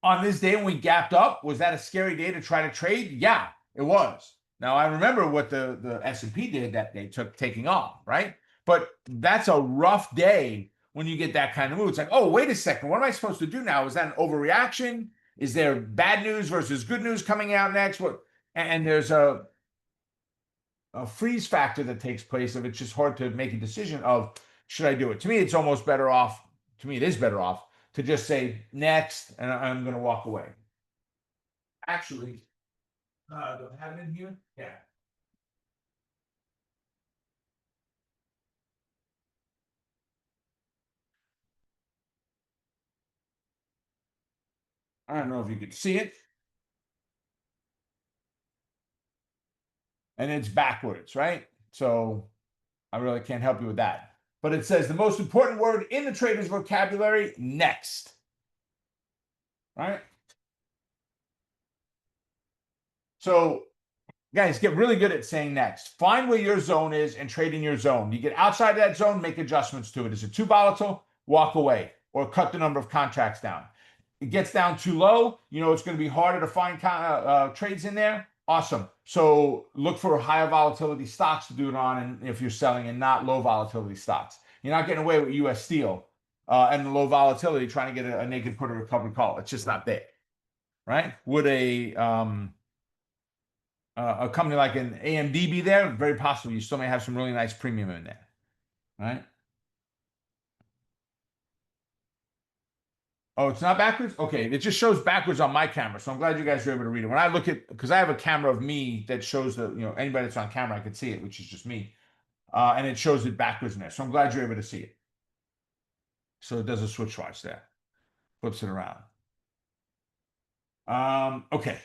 A: On this day when we gapped up, was that a scary day to try to trade? Yeah, it was. Now, I remember what the S&P did that day, taking off, right? But that's a rough day when you get that kind of move. It's like, oh, wait a second. What am I supposed to do now? Is that an overreaction? Is there bad news versus good news coming out next? What? And there's a freeze factor that takes place of it's just hard to make a decision of should I do it? To me, it's almost better off. To me, it is better off to just say next, and I'm going to walk away. Actually, do I have it in here? Yeah. I don't know if you could see it, and it's backwards, right? So I really can't help you with that. But it says the most important word in the trader's vocabulary, next. Right? So, guys, get really good at saying next. Find where your zone is and trade in your zone. You get outside that zone, make adjustments to it. Is it too volatile? Walk away or cut the number of contracts down. It gets down too low, you know it's going to be harder to find trades in there. Awesome. So look for higher volatility stocks to do it on, and if you're selling, and not low volatility stocks. You're not getting away with U.S. Steel and the low volatility trying to get a naked put or recovery call. It's just not there, right? Would a company like an AMD be there? Very possible. You still may have some really nice premium in there, right? Oh, it's not backwards? Okay, it just shows backwards on my camera. So I'm glad you guys were able to read it. When I look at, because I have a camera of me that shows the, anybody that's on camera, I could see it, which is just me. And it shows it backwards in there. So I'm glad you're able to see it. So it does a switch watch there. Flips it around. Okay.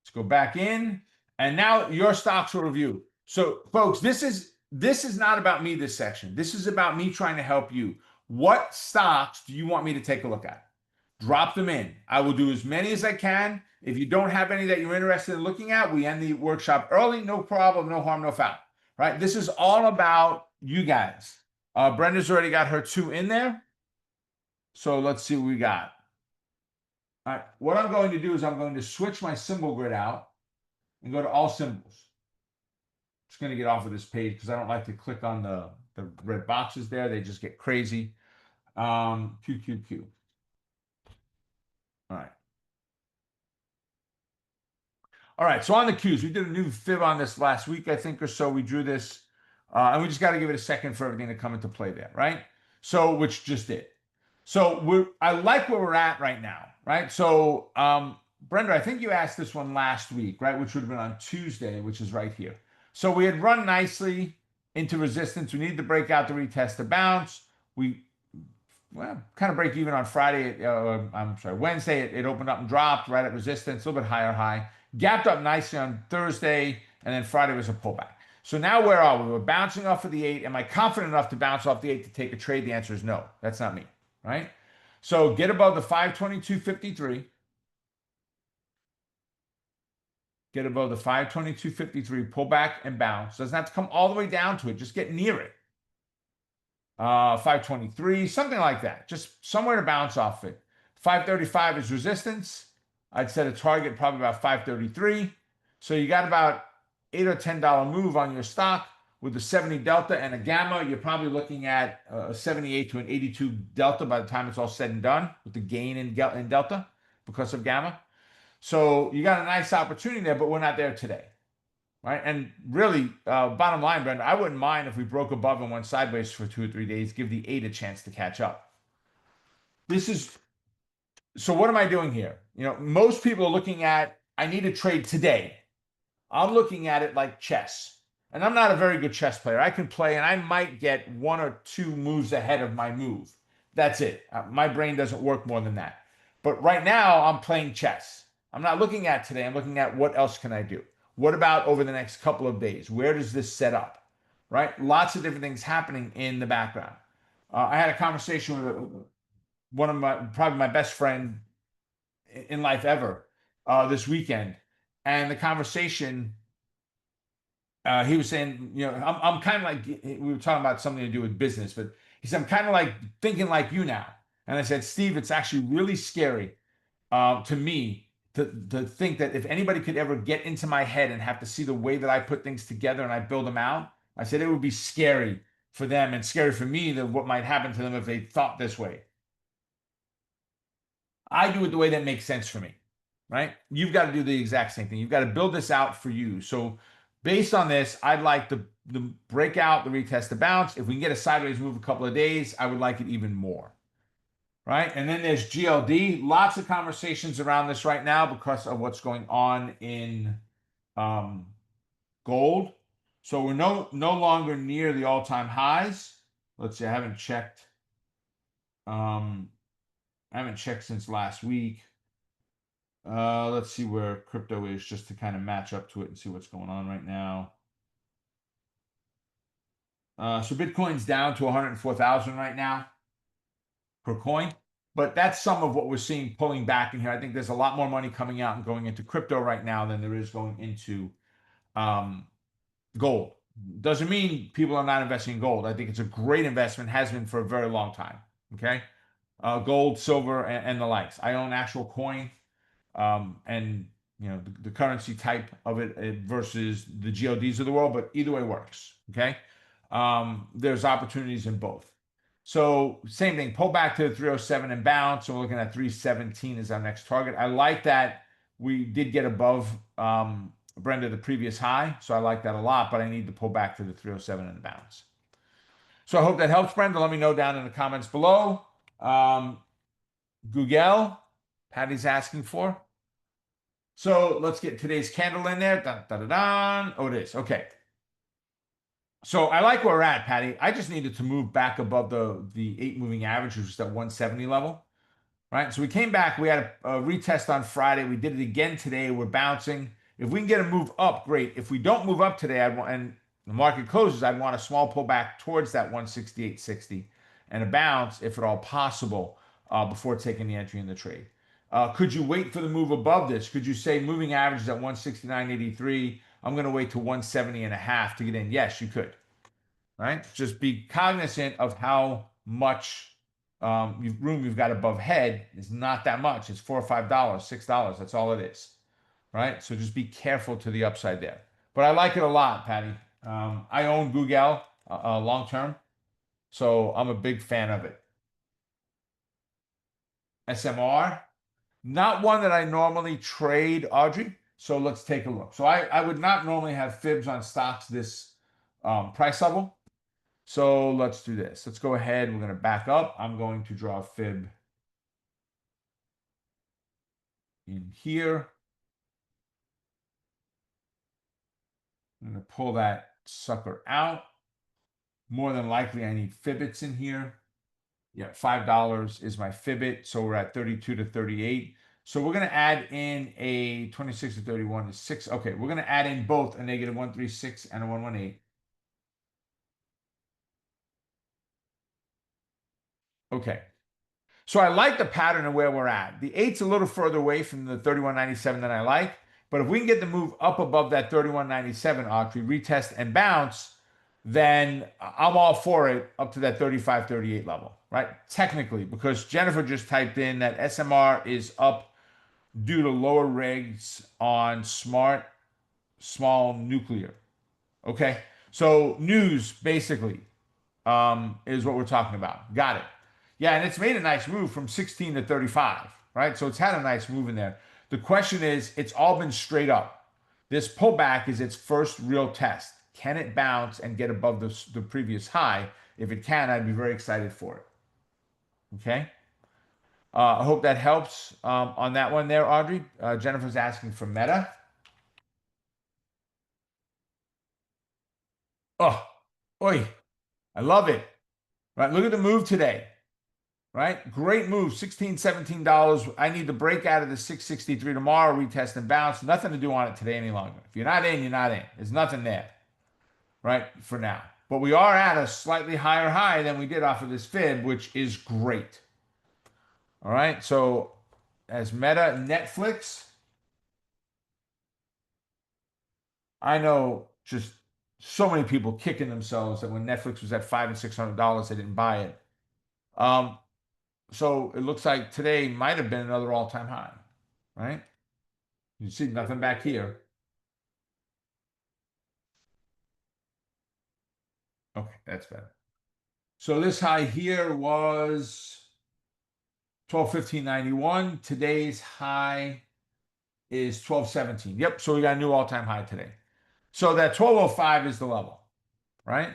A: Let's go back in. And now your stocks will review. So folks, this is not about me, this section. This is about me trying to help you. What stocks do you want me to take a look at? Drop them in. I will do as many as I can. If you don't have any that you're interested in looking at, we end the workshop early. No problem, no harm, no foul. Right? This is all about you guys. Brenda's already got her 2 in there. So let's see what we got. All right. What I'm going to do is I'm going to switch my symbol grid out and go to all symbols. Just going to get off of this page because I don't like to click on the red boxes there. They just get crazy. QQQ. All right. All right, so on the Qs, we did a new fib on this last week, I think, or so. We drew this, and we just got to give it a second for everything to come into play there, right? So, which just did. So I like where we're at right now, right? So, Brenda, I think you asked this one last week, right? Which would have been on Tuesday, which is right here. So we had run nicely into resistance. We needed to break out to retest the bounce. We kind of break even on Friday. I'm sorry, Wednesday. It opened up and dropped right at resistance, a little bit higher high. Gapped up nicely on Thursday, and then Friday was a pullback. So now where are we? We're bouncing off of the 8. Am I confident enough to bounce off the 8 to take a trade? The answer is no. That's not me, right? So get above the 522.53. Get above the 522.53, pull back and bounce. Doesn't have to come all the way down to it. Just get near it. 523, something like that. Just somewhere to bounce off it. 535 is resistance. I'd set a target probably about 533. So you got about $8 or $10 move on your stock with a 70 delta and a gamma. You're probably looking at a 78 to an 82 delta by the time it's all said and done with the gain in delta because of gamma. So you got a nice opportunity there, but we're not there today, right? And really, bottom line, Brenda, I wouldn't mind if we broke above and went sideways for 2 or 3 days, give the 8 a chance to catch up. This is so. What am I doing here? Most people are looking at, I need to trade today. I'm looking at it like chess. And I'm not a very good chess player. I can play and I might get 1 or 2 moves ahead of my move. That's it. My brain doesn't work more than that. But right now, I'm playing chess. I'm not looking at today. I'm looking at what else can I do? What about over the next couple of days? Where does this set up? Right? Lots of different things happening in the background. I had a conversation with one of probably my best friend in life ever this weekend. And the conversation, he was saying, I'm kind of like, we were talking about something to do with business, but he said, I'm kind of like thinking like you now. And I said, Steve, it's actually really scary to me to think that if anybody could ever get into my head and have to see the way that I put things together and I build them out, I said it would be scary for them and scary for me that what might happen to them if they thought this way. I do it the way that makes sense for me, right? You've got to do the exact same thing. You've got to build this out for you. So based on this, I'd like the breakout, the retest, the bounce. If we can get a sideways move a couple of days, I would like it even more, right? And then there's GLD. Lots of conversations around this right now because of what's going on in gold. So we're no longer near the all-time highs. Let's see, Um, I haven't checked since last week. Let's see where crypto is just to kind of match up to it and see what's going on right now. So Bitcoin's down to 104,000 right now per coin. But that's some of what we're seeing pulling back in here. I think there's a lot more money coming out and going into crypto right now than there is going into um, gold. Doesn't mean people are not investing in gold. I think it's a great investment, has been for a very long time. Okay. Gold, silver, and the likes. I own actual coin. And the currency type of it versus the GLDs of the world, but either way works. Okay, there's opportunities in both. So same thing, pull back to the 307 and bounce. So we're looking at 317 as our next target. I like that we did get above Brenda the previous high, so I like that a lot. But I need to pull back to the 307 and bounce. So I hope that helps, Brenda. Let me know down in the comments below. Google, Patty's asking for. So let's get today's candle in there. Dun, dun, dun, dun. Oh, it is. Okay. So I like where we're at, Patty. I just needed to move back above the 8 moving average, which is that 170 level. Right. So we came back. We had a retest on Friday. We did it again today. We're bouncing. If we can get a move up, great. If we don't move up today, and the market closes, I'd want a small pullback towards that 168.60 and a bounce, if at all possible, before taking the entry in the trade. Could you wait for the move above this? Could you say moving average is at 169.83? I'm going to wait to 170 and a half to get in. Yes, you could. Right? Just be cognizant of how much room you've got above head is not that much. It's $4 or $5, $6. That's all it is. Right? So just be careful to the upside there. But I like it a lot, Patty. I own Google long term, so I'm a big fan of it. SMR. Not one that I normally trade, Audrey. So let's take a look. So I would not normally have fibs on stocks this price level. So let's do this. Let's go ahead. We're going to back up. I'm going to draw a fib in here. I'm going to pull that sucker out. More than likely, I need fibbits in here. Yeah, $5 is my fibbit. So we're at 32 to 38. So we're going to add in a 26 to 31 is 6. Okay, we're going to add in both a negative 136 and a 118. Okay. So I like the pattern of where we're at. The 8's a little further away from the 31.97 than I like. But if we can get the move up above that 31.97, Audrey, retest and bounce, then I'm all for it up to that 35.38 level, right? Technically, because Jennifer just typed in that SMR is up due to lower regs on smart small nuclear. Okay. So news basically is what we're talking about. Got it. Yeah, and it's made a nice move from 16 to 35, right? So it's had a nice move in there. The question is, it's all been straight up. This pullback is its first real test. Can it bounce and get above the previous high? If it can, I'd be very excited for it. Okay. I hope that helps on that one there, Audrey. Jennifer's asking for Meta. Oh, oi, I love it. Right, look at the move today. Right, great move, $16, $17. I need to break out of the 663 tomorrow, retest and bounce. Nothing to do on it today any longer. If you're not in, you're not in. There's nothing there, right, for now. But we are at a slightly higher high than we did off of this fib, which is great. All right, so as Meta, Netflix, I know just so many people kicking themselves that when Netflix was at $500 and $600, they didn't buy it. Um, so it looks like today might have been another all-time high, right? You see nothing back here. Okay, that's better. So this high here was 1215.91. Today's high is 1217. Yep, so we got a new all-time high today. So that 1205 is the level, right?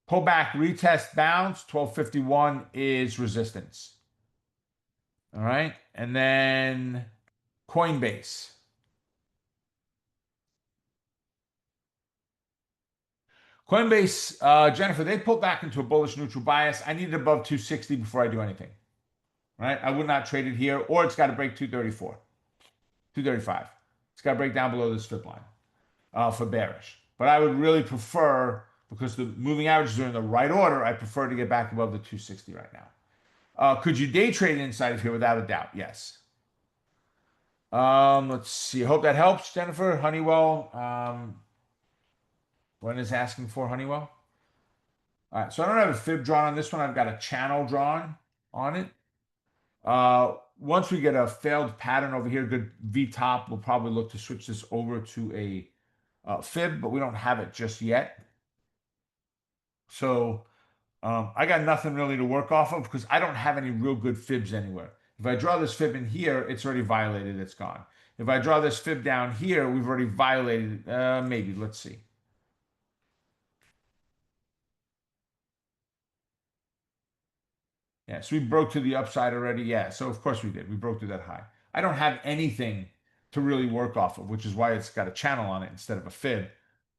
A: Pull back, retest, bounce. 1251 is resistance. All right. And then Coinbase. Coinbase, Jennifer, they pulled back into a bullish neutral bias. I need it above 260 before I do anything. Right? I would not trade it here, or it's got to break 234, 235. It's got to break down below this strip line for bearish. But I would really prefer, because the moving averages are in the right order, I prefer to get back above the 260 right now. Could you day trade inside of here without a doubt? Yes. Let's see. I hope that helps, Jennifer. Honeywell. When is asking for Honeywell? All right. So I don't have a fib drawn on this one. I've got a channel drawn on it. Once we get a failed pattern over here, good V top, we'll probably look to switch this over to a fib, but we don't have it just yet. So I got nothing really to work off of because I don't have any real good fibs anywhere. If I draw this fib in here, it's already violated. It's gone. If I draw this fib down here, we've already violated. Maybe. Let's see. Yeah, so we broke to the upside already. Yeah, so of course we did. We broke to that high. I don't have anything to really work off of, which is why it's got a channel on it instead of a fib.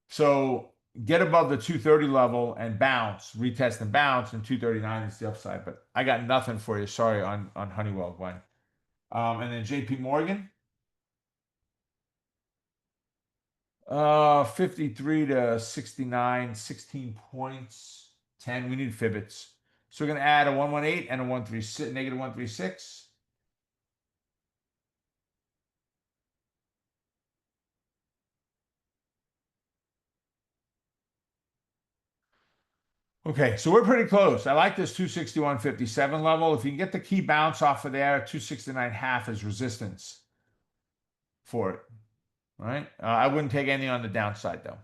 A: So get above the 230 level and bounce, retest and bounce, and 239 is the upside. But I got nothing for you. Sorry on Honeywell, Gwen. And then JP Morgan, 53 to 69, 16 points, 10. We need Fibbits. So we're going to add a 118 and a 136, negative 136. Okay, so we're pretty close. I like this 261.57 level. If you can get the key bounce off of there, 269.5 is resistance for it. Right? I wouldn't take anything on the downside though.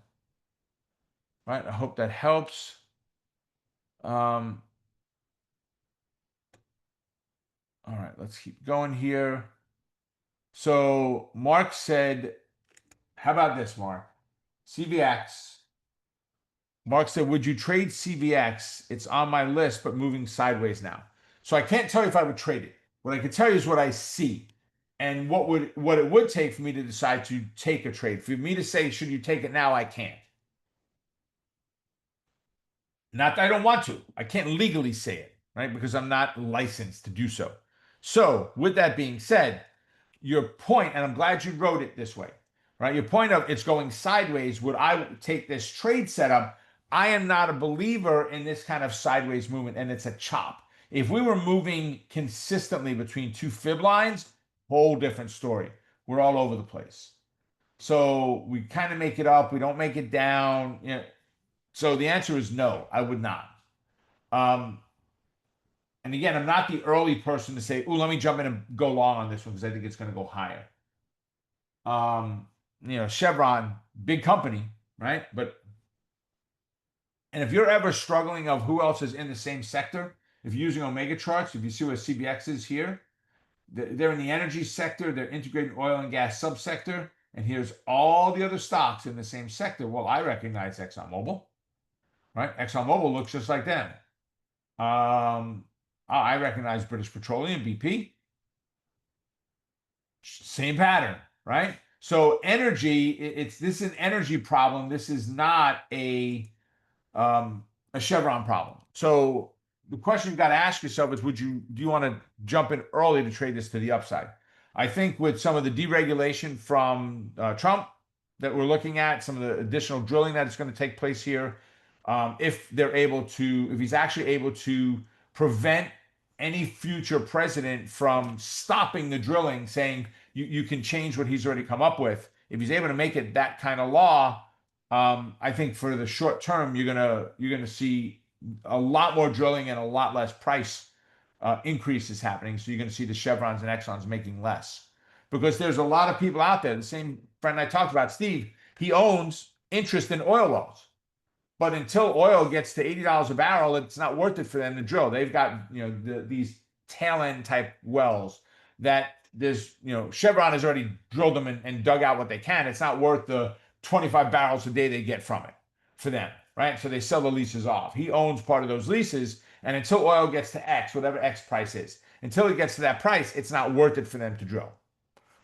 A: Right? I hope that helps. All right, let's keep going here. So Mark said, how about this, Mark? CVX. Mark said, would you trade CVX? It's on my list, but moving sideways now. So I can't tell you if I would trade it. What I can tell you is what I see and what it would take for me to decide to take a trade. For me to say, should you take it now? I can't. Not that I don't want to. I can't legally say it, right? Because I'm not licensed to do so. So, with that being said, your point, and I'm glad you wrote it this way, right? Your point of it's going sideways, would I take this trade setup? I am not a believer in this kind of sideways movement, and it's a chop. If we were moving consistently between two fib lines, whole different story. We're all over the place. So we kind of make it up, we don't make it down. You know, so the answer is no, I would not. Um, and again, I'm not the early person to say, "Oh, let me jump in and go long on this one because I think it's going to go higher." Um, Chevron, big company, right? And if you're ever struggling of who else is in the same sector, if you're using Omega charts, if you see where CBX is here, they're in the energy sector, they're integrated oil and gas subsector, and here's all the other stocks in the same sector. Well, I recognize ExxonMobil, right? ExxonMobil looks just like them. I recognize British Petroleum, BP, same pattern, right? So energy, this is an energy problem. This is not a Chevron problem. So the question you've got to ask yourself is, do you want to jump in early to trade this to the upside? I think with some of the deregulation from Trump that we're looking at, some of the additional drilling that is going to take place here, if he's actually able to prevent any future president from stopping the drilling, saying you can change what he's already come up with. If he's able to make it that kind of law, I think for the short term, you're gonna see a lot more drilling and a lot less price increases happening. So you're gonna see the Chevrons and Exxons making less because there's a lot of people out there. The same friend I talked about, Steve, he owns interest in oil wells. But until oil gets to $80 a barrel, it's not worth it for them to drill. They've got these tail end type wells that Chevron has already drilled them and dug out what they can. It's not worth the 25 barrels a day they get from it for them, right? So they sell the leases off. He owns part of those leases, and until oil gets to X, whatever X price is, until it gets to that price, it's not worth it for them to drill,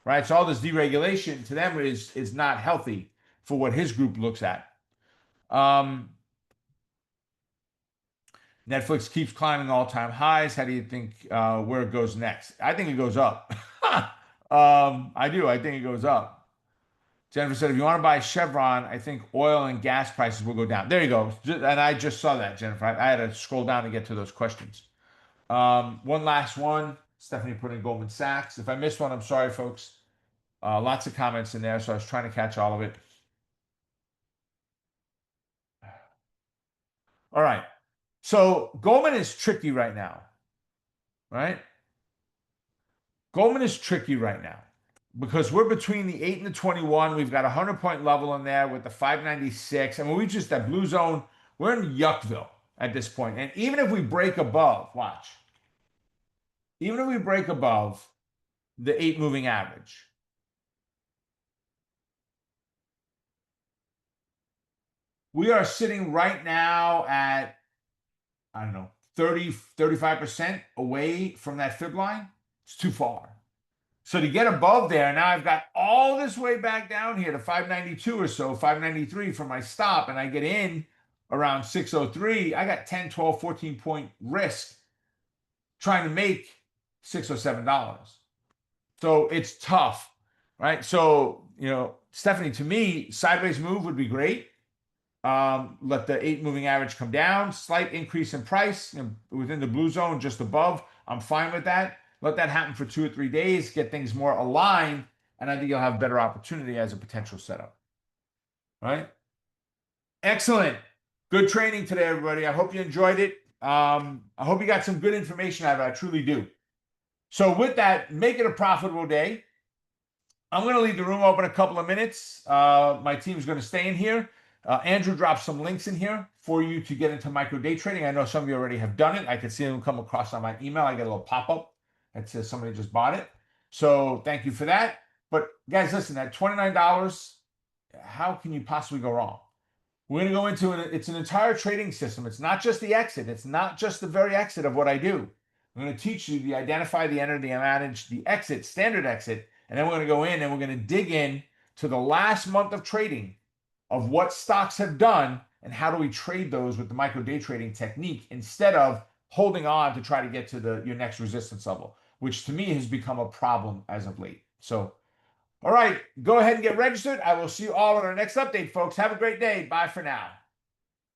A: right? So all this deregulation to them is not healthy for what his group looks at. Netflix keeps climbing all-time highs. How do you think where it goes next? I think it goes up. I do. I think it goes up. Jennifer said, if you want to buy Chevron, I think oil and gas prices will go down. There you go. And I just saw that, Jennifer. I had to scroll down to get to those questions. One last one. Stephanie put in Goldman Sachs. If I missed one, I'm sorry, folks. Lots of comments in there, so I was trying to catch all of it. All right. So Goldman is tricky right now, right? Goldman is tricky right now because we're between the 8 and the 21. We've got a 100-point level in there with the 596. I mean, that blue zone, we're in Yuckville at this point. And even if we break above, watch, even if we break above the 8 moving average, we are sitting right now at, I don't know, 30, 35% away from that fib line. It's too far. So to get above there, now I've got all this way back down here to 592 or so, 593 for my stop, and I get in around 603. I got 10, 12, 14 point risk trying to make $6 or $7. So it's tough, right? So, Stephanie, to me, sideways move would be great. Let the 8 moving average come down, slight increase in price within the blue zone just above. I'm fine with that. Let that happen for 2 or 3 days, get things more aligned, and I think you'll have better opportunity as a potential setup. All right? Excellent. Good training today, everybody. I hope you enjoyed it. I hope you got some good information out of it. I truly do. So with that, make it a profitable day. I'm going to leave the room open a couple of minutes. My team's going to stay in here. Andrew dropped some links in here for you to get into micro day trading. I know some of you already have done it. I can see them come across on my email. I get a little pop-up that says somebody just bought it. So thank you for that. But guys, listen, at $29, how can you possibly go wrong? We're going to go into it. It's an entire trading system. It's not just the exit. It's not just the very exit of what I do. I'm going to teach you the identify, the enter, the manage, the exit, standard exit. And then we're going to go in and we're going to dig in to the last month of trading of what stocks have done and how do we trade those with the micro day trading technique instead of holding on to try to get to your next resistance level, which to me has become a problem as of late. So, all right, go ahead and get registered. I will see you all on our next update, folks. Have a great day. Bye for now.